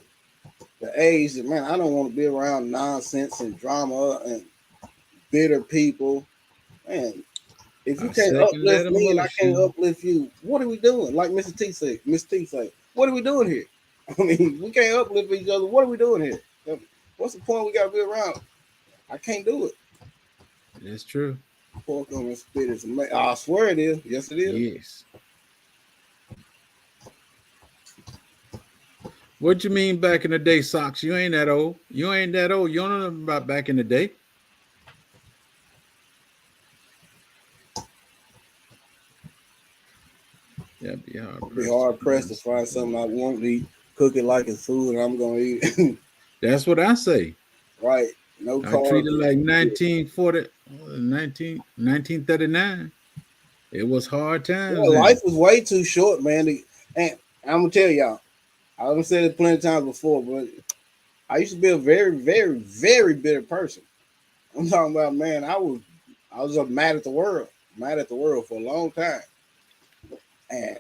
the age that, man, I don't want to be around nonsense and drama and bitter people. Man, if you I can't second that uplift me and I can't emotion. uplift you, what are we doing? Like Miss T said, what are we doing here? I mean, we can't uplift each other. What are we doing here? What's the point? We got to be around. I can't do it. That's true. Pork on the spit is amazing. I swear it is. Yes, it is. Yes. What you mean back in the day, Socks? You ain't that old. You ain't that old. You don't know nothing about back in the day. Yeah, be hard I'll be hard pressed to find something I want to eat, cook it like it's food, and I'm gonna eat it. That's what I say. Right. No I treat carbs. it like 1940, 1939. It was hard Yeah, times life then. was way too short, man. And I'm gonna tell y'all, I've said it plenty of times before, but I used to be a very, very, very bitter person. I'm talking about, man, I was mad at the world for a long time. And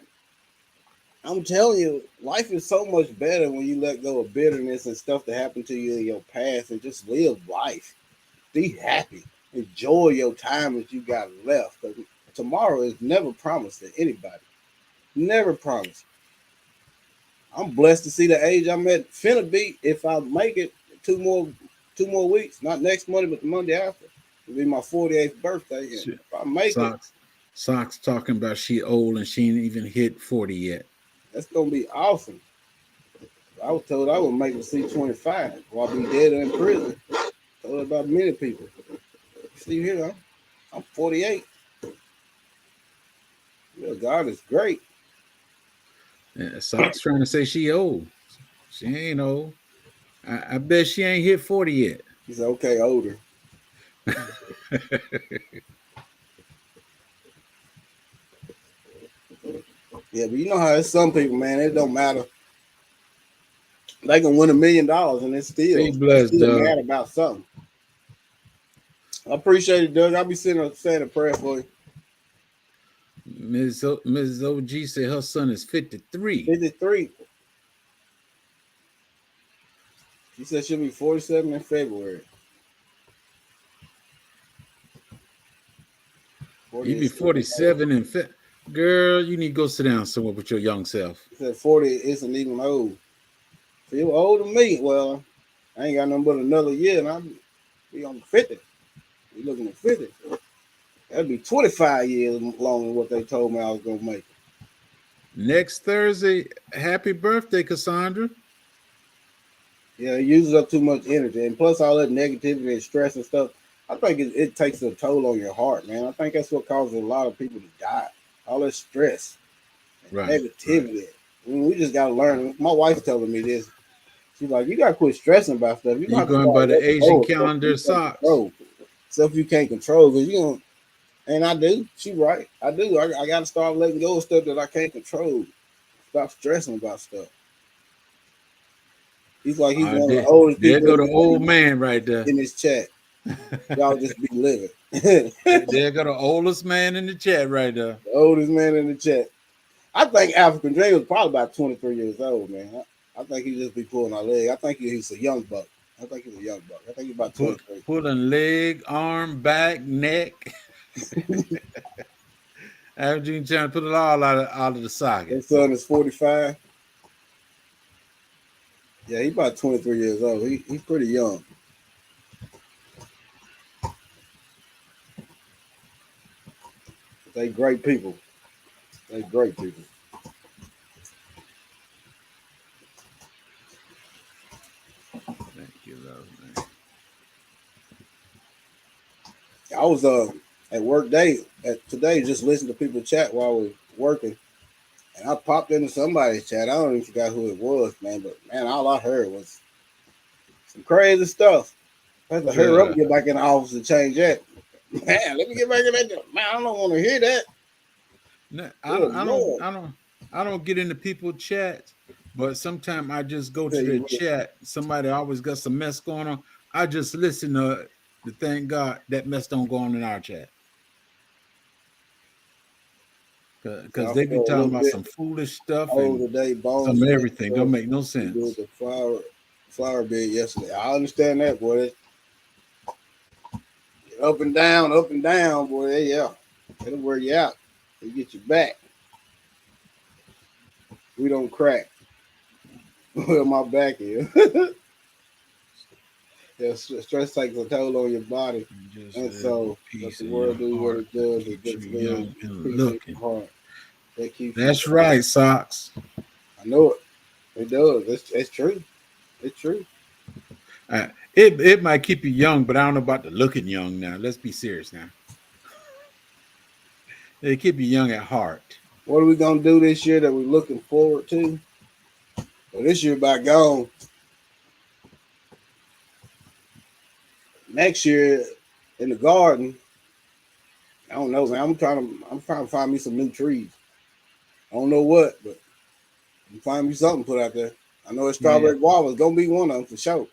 I'm telling you, life is so much better when you let go of bitterness and stuff that happened to you in your past and just live life. Be happy. Enjoy your time that you got left. Because tomorrow is never promised to anybody. Never promised. I'm blessed to see the age I'm at finna be if I make it two more weeks, not next Monday, but the Monday after. It'll be my 48th birthday. And Shit. if I make it, Socks talking about she old and she ain't even hit 40 yet. that's gonna be awesome. I was told I would make it to see 25 while I be dead or in prison. Told about many people. See here, I'm 48. Yeah, God is great. Socks trying to say she old. She ain't old. I bet she ain't hit 40 yet. He said, okay, older. Yeah, but you know how it's some people, man, it don't matter. They can win $1 million and Be they blessed, still Doug. mad about something. I appreciate it, Doug. I'll be sitting up saying a prayer for you. Mrs. OG said her son is 53. 53. She said she'll be 47 in February. You be 47 and girl, you need to go sit down somewhere with your young self. She said 40 isn't even old. Feel old to me. Well, I ain't got nothing but another year and I'll be on 50. We looking at 50. That'd be 25 years longer than what they told me I was gonna make. Next Thursday, happy birthday, Cassandra. Yeah, it uses up too much energy. And plus all that negativity and stress and stuff, I think it takes a toll on your heart, man. I think that's what causes a lot of people to die. All that stress and Right. negativity. I mean, we just gotta learn. My wife's telling me this. She's like, you gotta quit stressing about stuff. You You have to going start by the letting Asian go of stuff calendar you can't Socks. control. Stuff you can't control. Because you don't, and I do. She right. I do. I gotta start letting go of stuff that I can't control. Stop stressing about stuff. He's like he's one of the oldest There people go the old man right there. in this chat. Y'all just be living. There go the oldest man in the chat right there. The oldest man in the chat. I think African Dream was probably about 23 years old, man. I think he just be pulling our leg. I think he's a young buck. I think he's a young buck. I think he's about 23. Pulling leg, arm, back, neck. After you trying to put it all out of the socket. His son is 45. Yeah, he's about 23 years old. He's pretty young. They great people. They great people. Thank you, love, man. I was at work today just listening to people chat while we working, and I popped into somebody's chat. I don't even forgot who it was, man. But man, all I heard was some crazy stuff. I had to hurry up and get back in the office and change that. Man, let me get back in that. Man, I don't want to hear that. No, Lord. I don't get into people chat, but sometimes I just go to the chat. Somebody always got some mess going on. I just listen to thank God that mess don't go on in our chat. because I they be feel a talking little about bit some foolish stuff old and today, bones some and everything. stuff. Don't make no We did sense. the flower bed yesterday. I understand that, boy. Up and down, boy. Yeah, it'll wear you out. It'll get you back. We don't crack. Where my back is. Yeah, stress takes a toll on your body, Just and live with so let peace the in your world do what heart it that does. It keeps you just lives young with and peace in looking. your heart. That keeps you That's young. right, Socks. I know it. It does. It's true. It's true. It might keep you young, but I don't know about the looking young now. Let's be serious now. They keep you young at heart. What are we gonna do this year that we're looking forward to? Well, this year about gone. Next year in the garden, I don't know, man. I'm trying to find me some new trees. I don't know what, but I'm find me something to put out there. I know a Yeah. strawberry guava is gonna be one of them for sure.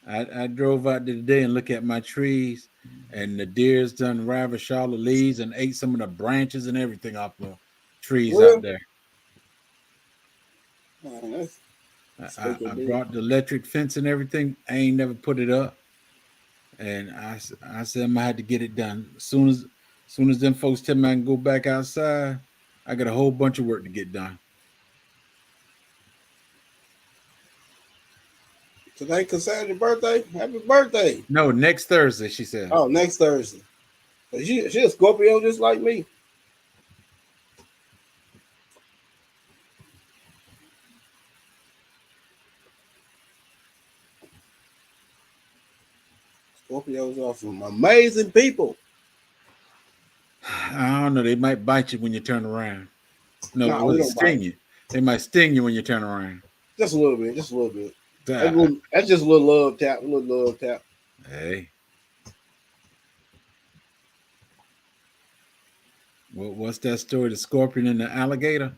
I drove out there today and look at my trees, and the deer's done ravished all the leaves and ate some of the branches and everything off the trees out Well, there. man, that's I stinking deer. brought the electric fence and everything. I ain't never put it up, and I said I'm gonna have to get it done soon as them folks tell me I can go back outside. I got a whole bunch of work to get done. Today Cassandra's birthday. Happy birthday. No, next Thursday, she said. Oh, next Thursday. She a Scorpio just like me. Scorpios are some amazing people. I don't know. They might bite you when you turn around. No, Nah, we will don't bite. sting you. They might sting you when you turn around. Just a little bit. Just a little bit. Ah, That's just a little love tap. A little love tap. hey, what's that story? The scorpion and the alligator?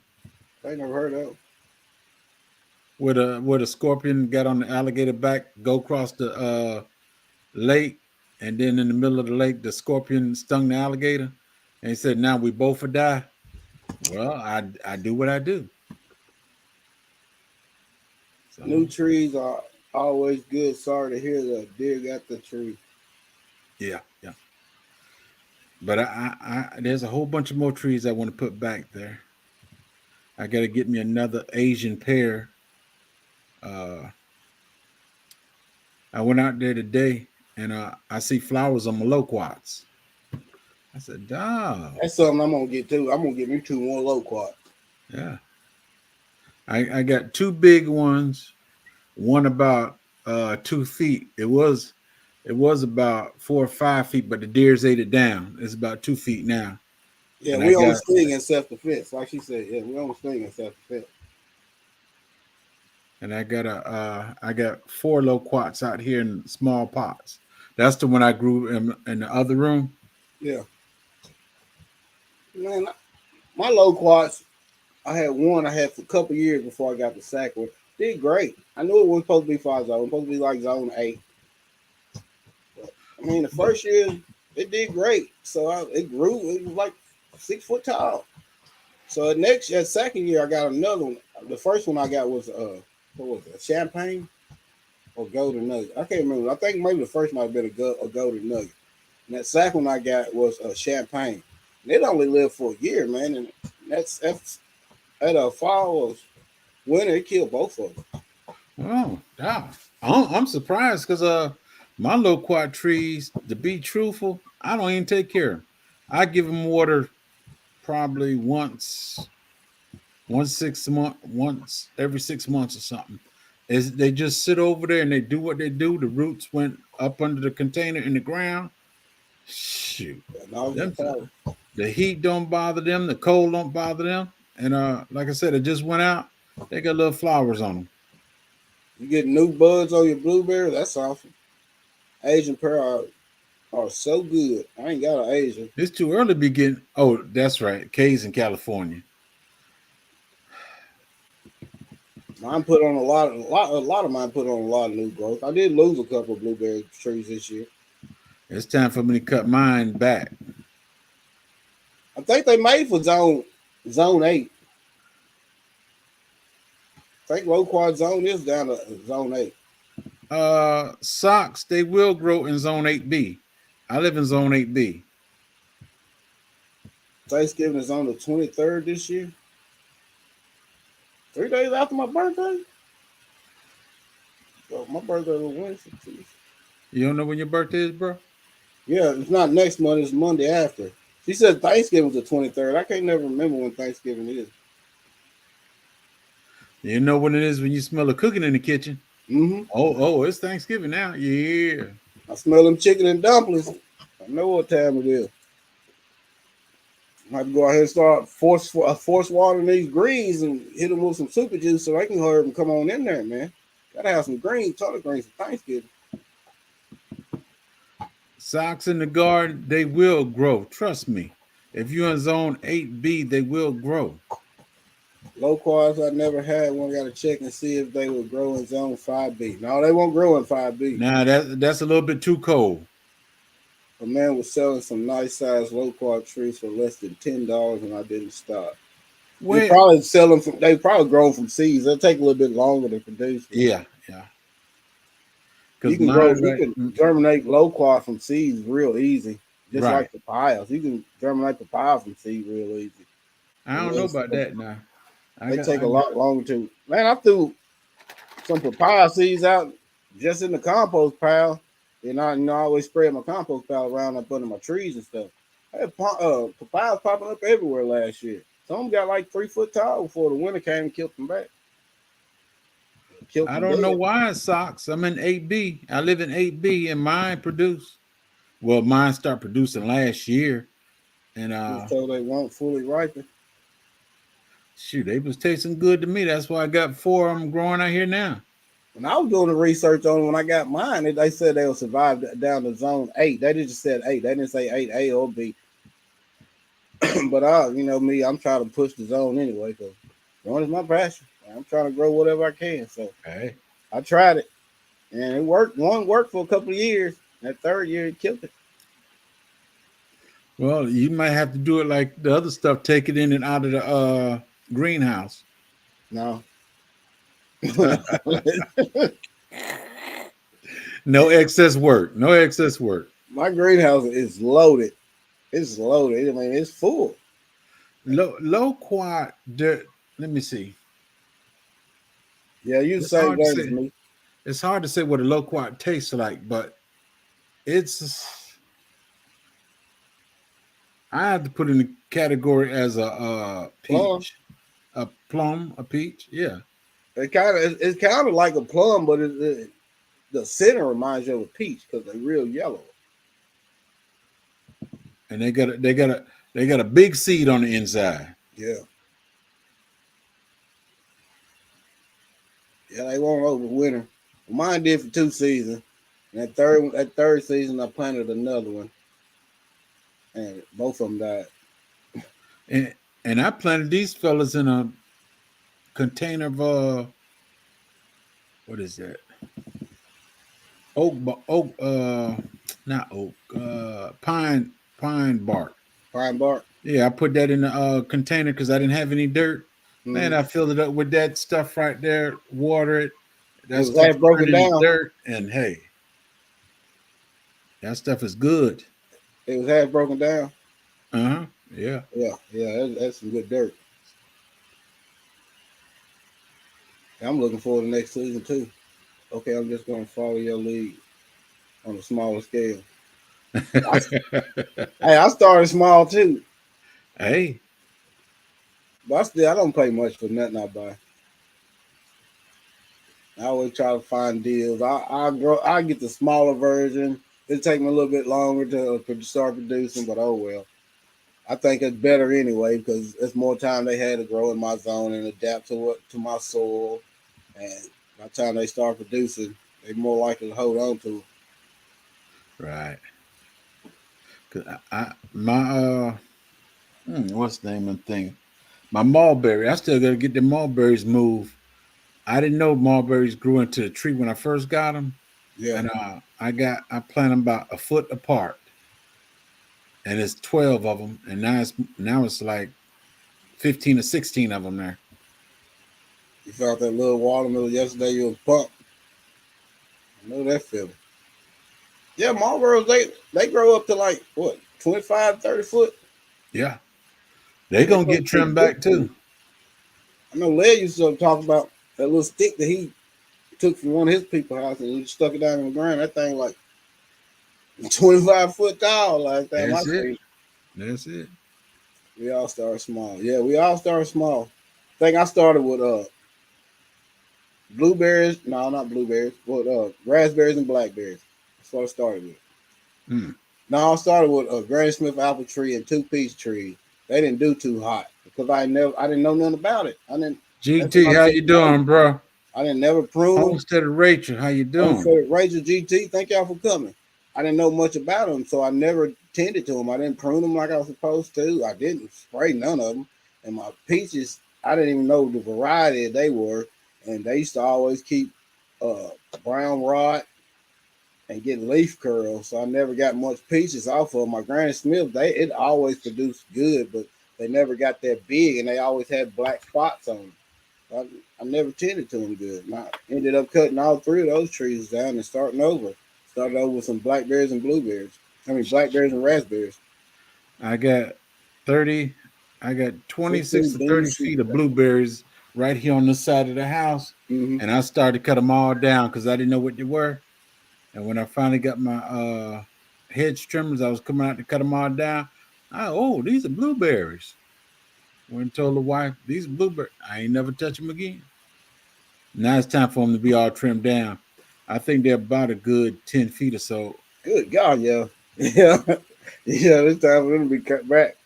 I ain't never heard of. Where the scorpion got on the alligator back, go across the lake, and then in the middle of the lake, the scorpion stung the alligator, and he said, "Now we both would die." Well, I do what I do. New So trees are always good. Sorry to hear the deer got the tree. yeah, yeah. But there's a whole bunch of more trees I want to put back there. I got to get me another Asian pear. Uh, I went out there today and I see flowers on my loquats. I said, "Dog, That's something I'm gonna get too. I'm gonna get me two more low quad. yeah." I got two big ones. One about 2 feet. It was about 4 or 5 feet, but the deers ate it down. It's about 2 feet now. Yeah, And I we only got sting in self defense, like she said. Yeah, we only sting in self defense. and I got four loquats out here in small pots. That's the one I grew in the other room. Yeah, man, my low quads. I had one. I had for a couple years before I got the sack one. Did great. I knew it wasn't supposed to be 5 zone. It was supposed to be like zone 8. But, I mean, the first year it did great. So it grew. It was like 6 foot tall. So second year, I got another one. The first one I got was what was it? Champagne or golden nugget? I can't remember. I think maybe the first might have been a golden nugget. And that second one I got was champagne. And it only lived for a year, man. And that's at a fall or winter, it killed both of them. Oh, yeah. I'm surprised because my loquat trees, to be truthful, I don't even take care of them. I give them water probably once every 6 months or something. Is they just sit over there and they do what they do. The roots went up under the container in the ground. Shoot, And I was them just telling, the heat don't bother them, the cold don't bother them, and like I said, it just went out. They got little flowers on them. you get new buds on your blueberry, that's awesome. Asian pear are so good. I ain't got an Asian. It's too early to be getting. Oh, that's right, K's in California. Mine put on a lot of mine put on a lot of new growth. I did lose a couple of blueberry trees this year. It's time for me to cut mine back. I think they made for zone. Zone 8. I think low quad zone is down to zone 8. Socks, they will grow in zone 8B. I live in zone 8B. Thanksgiving is on the 23rd this year. 3 days after my birthday. So my birthday was Wednesday. Tuesday. You don't know when your birthday is, bro? Yeah, it's not next month, it's Monday after. She said Thanksgiving's the 23rd. I can't never remember when Thanksgiving is. You know when it is when you smell the cooking in the kitchen. Mm-hmm. Oh, it's Thanksgiving now. Yeah. I smell them chicken and dumplings. I know what time it is. I have to go out here and start force watering these greens and hit them with some super juice so they can hurry and come on in there, man. Gotta have some greens, turnip greens for Thanksgiving. Socks in the garden, they will grow. Trust me. If you're in zone 8B, they will grow. Low quads, I never had one. Got to check and see if they will grow in zone 5B. No, they won't grow in 5B. Nah, that's a little bit too cold. A man was selling some nice sized low quad trees for less than $10 and I didn't stop. They probably sell them from. They probably grow from seeds. They'll take a little bit longer to produce. Yeah. You can germinate low quad from seeds real easy, just like papayas. You can germinate papaya from seed real easy. I don't know about that now. They take a lot longer to. Man, I threw some papaya seeds out just in the compost pile, and I always spread my compost pile around up under my trees and stuff. I had papayas popping up everywhere last year. Some of them got like 3 foot tall before the winter came and killed them back. I don't know why it socks. I'm in 8B. I live in 8B and mine produce. Well, mine start producing last year. And so they weren't fully ripened. Shoot, they was tasting good to me. That's why I got 4 of them growing out here now. When I was doing the research on when I got mine, they said they'll survive down to zone 8. They just said 8. They didn't say 8A or B. But me, I'm trying to push the zone anyway because growing is my passion. I'm trying to grow whatever I can. So I tried it, and it worked. One worked for a couple of years. That 3rd year, it killed it. Well, you might have to do it like the other stuff. Take it in and out of the greenhouse. No. No excess work. No excess work. My greenhouse is loaded. It's loaded. I mean, it's full. Low quad. Let me see. Yeah, you say that to me. It's hard to say what a low quad tastes like, but I have to put in the category as a peach, a plum, a peach. Yeah, it's kind of like a plum, but the center reminds you of a peach because they're real yellow. And they got a big seed on the inside. Yeah. Yeah, they won't over winter. Mine did for 2 seasons. And that third season, I planted another one, and both of them died. And I planted these fellas in a container of what is that? Pine bark. Pine bark. Yeah, I put that in a container because I didn't have any dirt. Man, I filled it up with that stuff right there, water it. That stuff broken down. Dirt, and hey, that stuff is good. It was half broken down. Yeah. That's some good dirt. I'm looking forward to next season too. Okay, I'm just going to follow your lead on a smaller scale. I started small too. Hey. But I don't pay much for nothing I buy. I always try to find deals. I get the smaller version. It'll take me a little bit longer to start producing, but oh well. I think it's better anyway because it's more time they had to grow in my zone and adapt to my soil. And by the time they start producing, they're more likely to hold on to it. Right. Cause what's the name of the thing? My mulberry. I still gotta get the mulberries moved. I didn't know mulberries grew into the tree when I first got them. Yeah. And I planted them about a foot apart. And it's 12 of them. And now it's like 15 or 16 of them there. You felt that little watermelon yesterday. You was pumped. I know that feeling. Yeah, Marlboros, they grow up to like what 25, 30 foot. Yeah, they They gonna grow get up to trimmed big back trees. too. I know Led used to talk about that little stick that he took from one of his people's house and he stuck it down in the ground. That thing like 25 foot tall. Last time I That's it. seen. That's it. We all start small. Yeah, we all start small. I think I started with blueberries. No, not blueberries. But raspberries and blackberries. That's what I started with. Hmm. No, I started with a Granny Smith apple tree and two peach trees. They didn't do too hot because I didn't know nothing about it. I didn't. That's GT, what I how said. you doing, bro? I didn't never prune them. Homestead of Rachel, how you doing? Homestead Rachel GT, thank y'all for coming. I didn't know much about them, so I never tended to them. I didn't prune them like I was supposed to. I didn't spray none of them. And my peaches, I didn't even know the variety they were. And they used to always keep uh, brown rot and get leaf curls. So I never got much peaches off of my Granny Smith. It always produced good, but they never got that big, and they always had black spots on them. I never tended to them good. And I ended up cutting all three of those trees down and starting over. Started over with some blackberries and blueberries. I mean, blackberries and raspberries. I got 30, I got 26 15 to bean 30 soup. feet of blueberries right here on the side of the house. Mm-hmm. And I started to cut them all down because I didn't know what they were. And when I finally got my hedge trimmers, I was coming out to cut them all down. These are blueberries. Went and told the wife, these are blueberries. I ain't never touch them again. Now it's time for them to be all trimmed down. I think they're about a good 10 feet or so. Good God, yeah. Yeah. Yeah, this time for them to be cut back.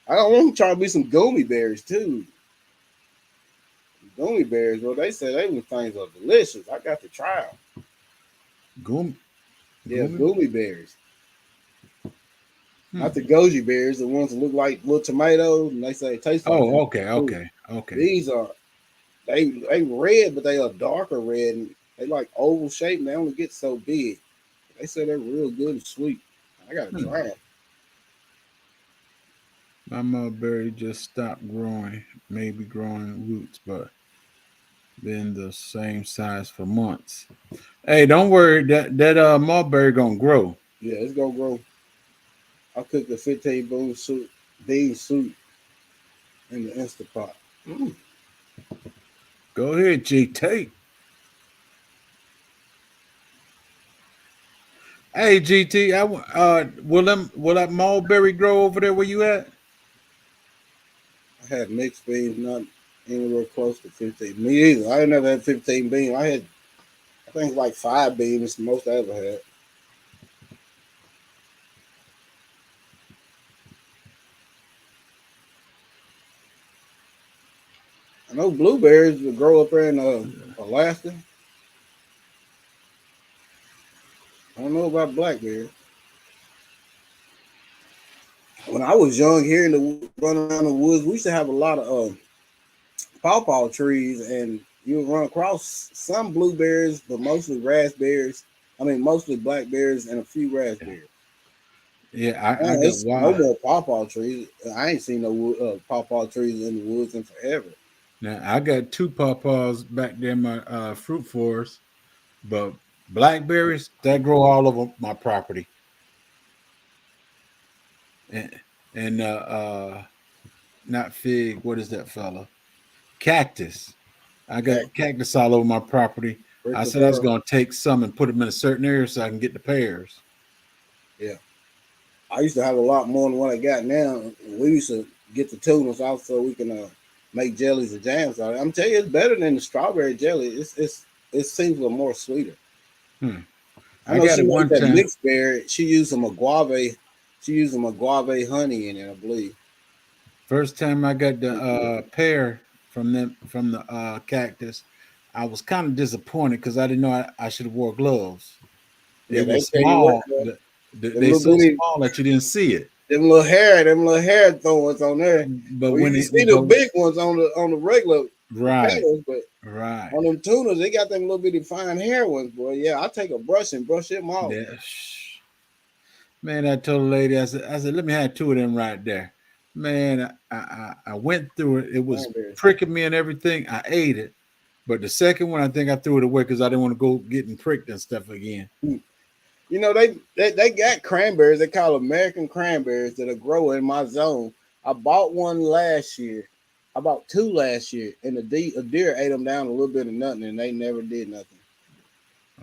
I don't want to try to be some gummy berries, too. Gummy berries, well, they say they things are delicious. I got to try them. Goom, Yeah, goomy. gummy berries. Hmm. Not the goji berries, the ones that look like little tomatoes, and they say it tastes like Oh, tomatoes. okay. These are they red, but they are darker red, and they like oval shape, and they only get so big. They say they're real good and sweet. I gotta Hmm. try them. My mulberry just stopped growing, maybe growing roots, but been the same size for months. Hey, don't worry, that mulberry gonna grow. Yeah, it's gonna grow. I cooked a 15 bean soup in the Instant Pot. Mm. Go ahead, GT. Hey, GT, will that mulberry grow over there where you at? I had mixed beans, not anywhere close to 15. Me either. I never had 15 beans. I think like 5 beans, the most I ever had. I know blueberries will grow up there in Alaska. I don't know about blackberries. When I was young, here in the running around the woods, we used to have a lot of pawpaw trees, and you would run across some blueberries, but mostly raspberries. I mean, mostly blackberries and a few raspberries. Yeah, I Man, got it's no wild. more pawpaw trees. I ain't seen no pawpaw trees in the woods in forever. Now I got two pawpaws back there in my fruit forest, but blackberries that grow all over my property. And and not fig, what is that fella? Cactus. I Cat, got cactus all over my property. I Richter said I was Burrow. gonna take some and put them in a certain area so I can get the pears. Yeah, I used to have a lot more than what I got now. We used to get the tunas out so we can make jellies and jams out of it. I'm telling you, it's better than the strawberry jelly. It seems a little more sweeter. Hmm. I I know got she it made one that time. mixed berry. She used some agave. She used some agave honey in it, I believe. First time I got the pear from the cactus, I was kind of disappointed because I didn't know I should have wore gloves. Yeah, It they was tell you what, small. man, them They little so bitty, small that you didn't see it. them little hair thorns on there. But Well, you when can it see the but big ones on the regular right, petals, but right. on them tunas, they got them little bitty fine hair ones, boy. Yeah, I take a brush and brush them off. Yeah. Man, I told the lady, I said, let me have two of them right there. Man, I went through it. It was Cranberries. pricking me and everything. I ate it, but the second one, I think I threw it away because I didn't want to go getting pricked and stuff again. You know, they got cranberries. They call American cranberries that are growing in my zone. I bought one last year. I bought two last year, and a deer ate them down a little bit of nothing, and they never did nothing.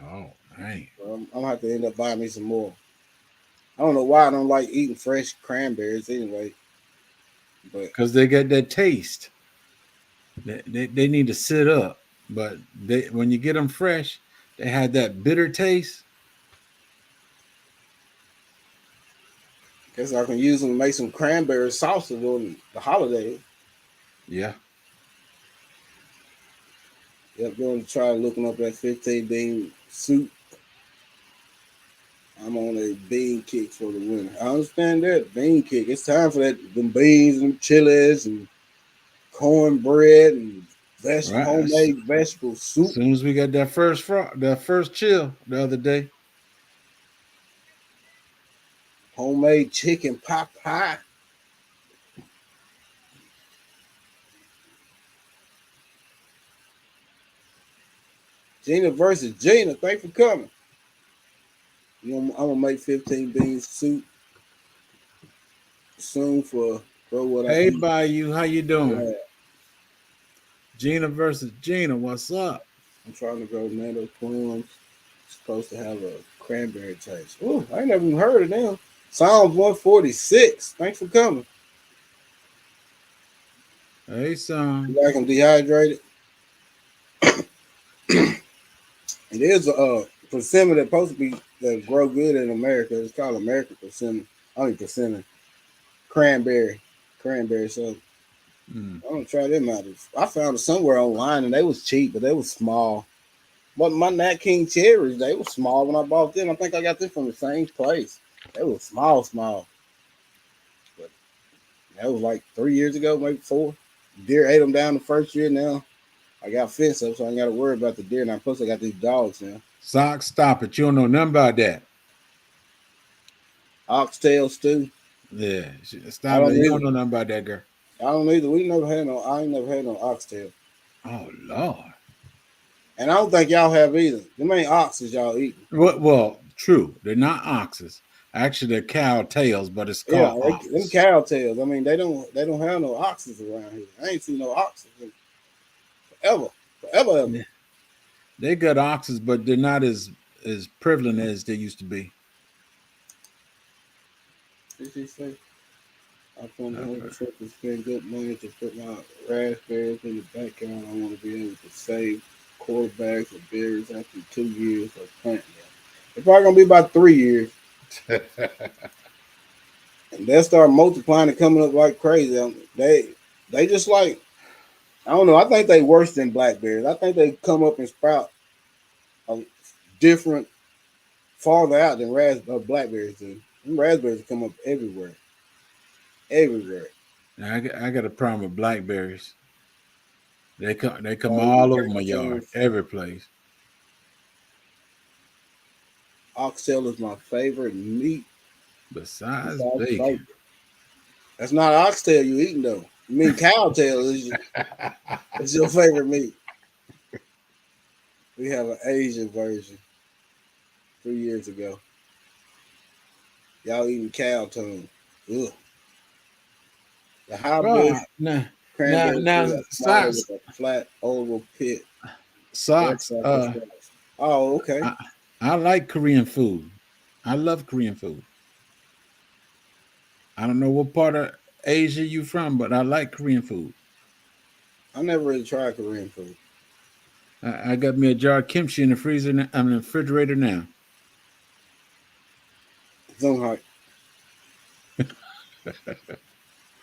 Oh, dang. So I'm gonna have to end up buying me some more. I don't know why I don't like eating fresh cranberries anyway, but Because they get that taste. They need to sit up, but they when you get them fresh, they had that bitter taste. guess I can use them to make some cranberry salsa during the holidays. Yeah. Yep, going to try looking up that 15 bean soup. I'm on a bean kick for the winter. I understand that bean kick. It's time for that. Them beans and chilies and cornbread and Right. homemade vegetable As soup, soon as we got that first chill the other day. homemade chicken pot pie. Gina versus Gina. Thanks for coming. You know, I'm gonna make 15 bean soup soon for what I Hey, eat. Bayou, how you doing? Yeah, Gina versus Gina, what's up? I'm trying to grow tomato plums. It's supposed to have a cranberry taste. Oh, I ain't never even heard of them. Psalms 146. Thanks for coming. Hey, son. You like them dehydrated? It is a persimmon that's supposed to be that grow good in America. It's called American persimmon. I mean persimmon. Cranberry. Cranberry. So Mm. I'm gonna try them out. I found it somewhere online and they was cheap, but they was small. But my Nat King cherries, they were small when I bought them. I think I got them from the same place. They were small. But that was like 3 years ago, maybe 4. Deer ate them down the first year. Now I got fence up, so I ain't got to worry about the deer. Now plus I got these dogs now. Sock, stop it. You don't know nothing about that. Oxtail stew. Yeah. I Stop don't it. You need don't know nothing about that, girl. I don't either. We never had no. I ain't never had no oxtail, Oh, Lord. and I don't think y'all have either. Them ain't oxes y'all eating. Well, true. They're not oxes. Actually, they're cow tails, but it's Yeah, called them ox. cow tails. I mean, they don't have no oxes around here. I ain't seen no oxes in forever. Yeah. They got oxes, but they're not as prevalent as they used to be. Did she say? I found Okay. 100% to spend good money to put my raspberries in the backyard. I want to be able to save quarterbacks of berries after 2 years of planting them. It's probably gonna be about 3 years, and they'll start multiplying and coming up like crazy. They just like I don't know. I think they worse than blackberries. I think they come up and sprout a different farther out than blackberries do. Them raspberries come up everywhere. Now, I got a problem with blackberries. They come Oh, you all over my breaking yard, tunes. every place. Oxtail is my favorite meat Besides besides bacon. bacon. That's not oxtail you eating though. You mean cow tail is your favorite meat. We have an Asian version 3 years ago. Y'all eating cow tongue. Ugh. The hybrid Well, now, cranberry now, fruit are smaller socks, with a flat oval pit. Red socks. socks and stripes. Oh, okay. I, I like Korean food. I love Korean food. I don't know what part of Asia you from, but I like Korean food. I never really tried Korean food. I got me a jar of kimchi in the freezer. I'm in the refrigerator now. Zunghai.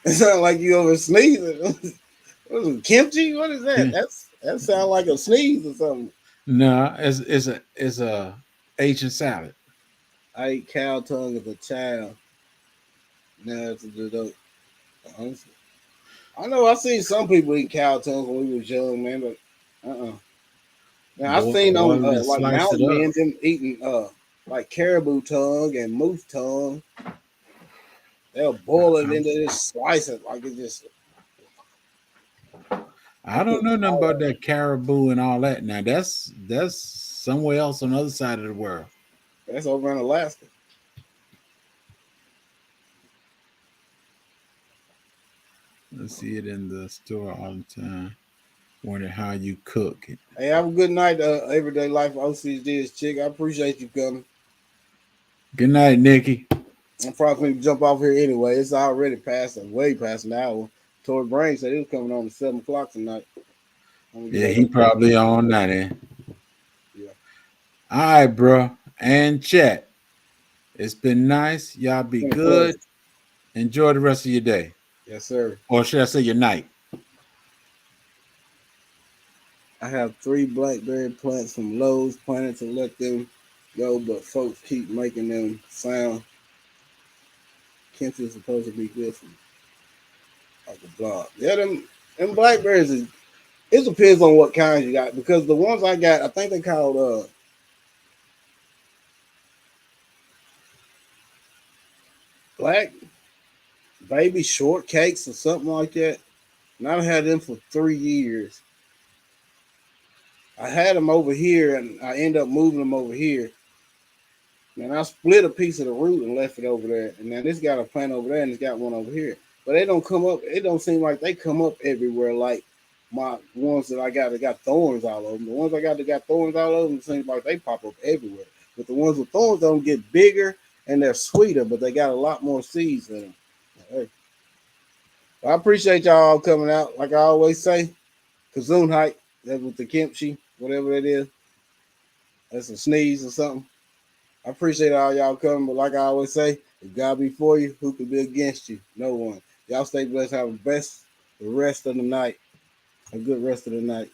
It sounds like you over sneezing. What is it, kimchi? What is that? That sounds like a sneeze or something. No, it's a Asian salad. I ate cow tongue as a child. Now it's a adult. Honestly. I know I seen some people eat cow tongue when we was young, man, but Now I seen on Boil it and like slice it mountain up. men them eating like caribou tongue and moose tongue. They'll boil it and then they just slice it like it just. I don't know nothing about that caribou and all that. Now that's somewhere else on the other side of the world. That's over in Alaska. I see it in the store all the time. Wonder how you cook it. Hey, have a good night, Everyday Life OCD's chick. I appreciate you coming. Good night, Nikki. I'm probably going to jump off here anyway. It's already way past an hour. Tori Brain said he was coming on at 7 o'clock tonight. Yeah, he probably on that end. Yeah. All right, bro. And chat. It's been nice. Y'all be good. Enjoy the rest of your day. Yes, sir. Or should I say your night? I have 3 blackberry plants from Lowe's planted to let them go, but folks keep making them sound. Kent is supposed to be good for like a blog. Yeah, them blackberries it depends on what kind you got, because the ones I got, I think they called black baby shortcakes or something like that. And I've had them for 3 years. I had them over here and I end up moving them over here. And I split a piece of the root and left it over there. And then this got a plant over there and it's got one over here. But they don't come up. It don't seem like they come up everywhere like my ones that I got that got thorns all over them. The ones I got that got thorns all over them, it seems like they pop up everywhere. But the ones with thorns don't get bigger and they're sweeter, but they got a lot more seeds in them. Hey. I appreciate y'all coming out. Like I always say, Gesundheit. That's with the kimchi, whatever it is. That's a sneeze or something. I appreciate all y'all coming, but like I always say, if God be for you, who could be against you? No one. Y'all stay blessed. Have the rest of the night. A good rest of the night.